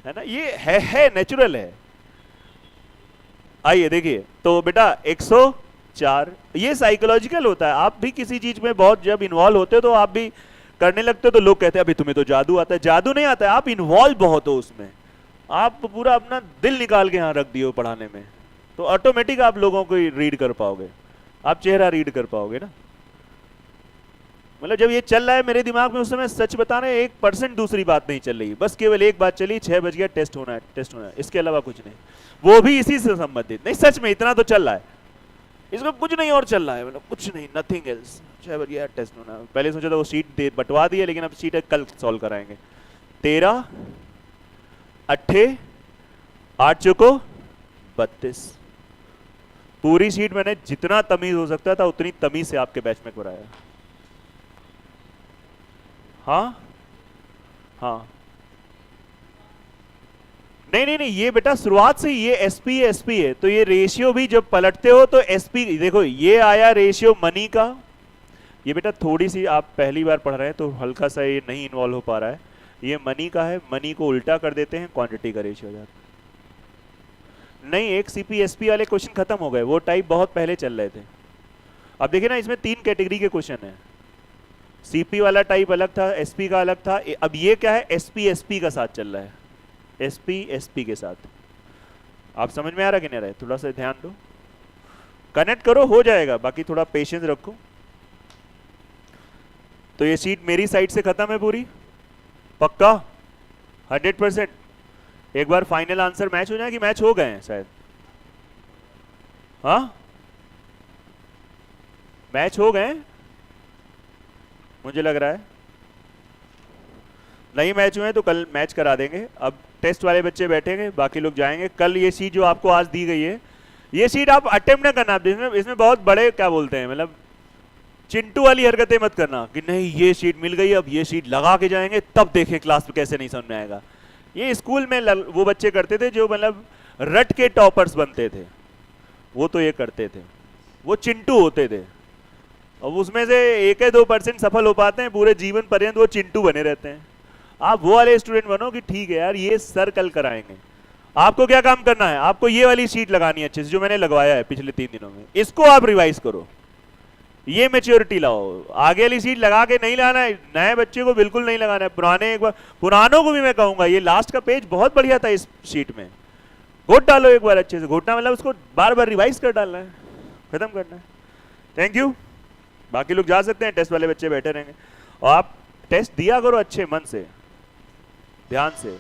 है ना, ये है नेचुरल है। आइए देखिए, तो बेटा 104 ये साइकोलॉजिकल होता है। आप भी किसी चीज में बहुत जब इन्वॉल्व होते हो तो आप भी करने लगते हो, तो लोग कहते हैं अभी तुम्हें तो जादू आता है। जादू नहीं आता है, आप इन्वॉल्व बहुत हो उसमें, आप पूरा अपना दिल निकाल के यहाँ रख दिए हो पढ़ाने में, तो ऑटोमेटिक आप लोगों को रीड कर पाओगे, आप चेहरा रीड कर पाओगे ना। मतलब जब ये चल रहा है मेरे दिमाग में उस समय, सच बता रहे 1% दूसरी बात नहीं चल रही, बस केवल एक बात चली, 6 बज गया, टेस्ट होना है, टेस्ट होना है, इसके अलावा कुछ नहीं, वो भी इसी से संबंधित नहीं। सच में इतना तो चल रहा है, इसमें कुछ नहीं और चल रहा है, मतलब कुछ नहीं, नथिंग एल्स, 6 बज गया, टेस्ट होना है। पहले सोचा था वो सीट बंटवा दी है, लेकिन अब सीट कल सॉल्व कराएंगे। 13 8 8 चौको 32, पूरी सीट मैंने जितना तमीज हो सकता था उतनी तमीज से आपके बैच में कराया। हाँ हाँ, नहीं नहीं नहीं, ये बेटा शुरुआत से ये एसपी है, तो ये रेशियो भी जब पलटते हो तो एसपी देखो, ये आया रेशियो मनी का। ये बेटा थोड़ी सी आप पहली बार पढ़ रहे हैं तो हल्का सा ये नहीं इन्वॉल्व हो पा रहा है, ये मनी का है, मनी को उल्टा कर देते हैं, क्वांटिटी का रेशियो हो जाता है। नहीं, एक सीपी एसपी वाले क्वेश्चन खत्म हो गए, वो टाइप बहुत पहले चल रहे थे। अब देखिए ना, इसमें 3 कैटेगरी के क्वेश्चन है, सीपी वाला टाइप अलग था, एसपी का अलग था, अब ये क्या है, एसपी एसपी का साथ चल रहा है, एसपी एसपी के साथ। आप समझ में आ रहा कि नहीं रहा है? थोड़ा सा ध्यान दो, कनेक्ट करो, हो जाएगा, बाकी थोड़ा पेशेंस रखो। तो ये सीट मेरी साइड से खत्म है पूरी, पक्का 100%। एक बार फाइनल आंसर मैच हो जाए, कि मैच हो गए हैं शायद, हाँ मैच हो गए, मुझे लग रहा है नहीं मैच हुए हैं तो कल मैच करा देंगे। अब टेस्ट वाले बच्चे बैठेंगे, बाकी लोग जाएंगे। कल ये सीट जो आपको आज दी गई है, ये सीट आप अटेम्प्ट ना करना, इसमें बहुत बड़े क्या बोलते हैं, मतलब चिंटू वाली हरकतें मत करना कि नहीं ये सीट मिल गई, अब ये सीट लगा के जाएंगे, तब देखें क्लास में कैसे नहीं समझ में आएगा। ये स्कूल में वो बच्चे करते थे जो मतलब रट के टॉपर्स बनते थे, वो तो ये करते थे, वो चिंटू होते थे। अब उसमें से 1-2% सफल हो पाते हैं, पूरे जीवन पर्यंत वो चिंटू बने रहते हैं। आप वो वाले स्टूडेंट बनो कि ठीक है यार, ये सर कल कराएंगे। आपको क्या काम करना है, आपको ये वाली शीट लगानी है अच्छे से, जो मैंने लगवाया है पिछले 3 दिनों में, इसको आप रिवाइज करो, ये मैच्योरिटी लाओ। आगे वाली सीट लगा के नहीं लाना है, नए बच्चे को बिल्कुल नहीं लगाना है, पुराने एक बार, पुरानों को भी मैं कहूंगा, ये लास्ट का पेज बहुत बढ़िया था इस शीट में, घोट डालो एक बार अच्छे से, घोटना मतलब उसको बार बार रिवाइज कर डालना है, खत्म करना है। थैंक यू, बाकी लोग जा सकते हैं, टेस्ट वाले बच्चे बैठे रहेंगे। और आप टेस्ट दिया करो अच्छे मन से, ध्यान से।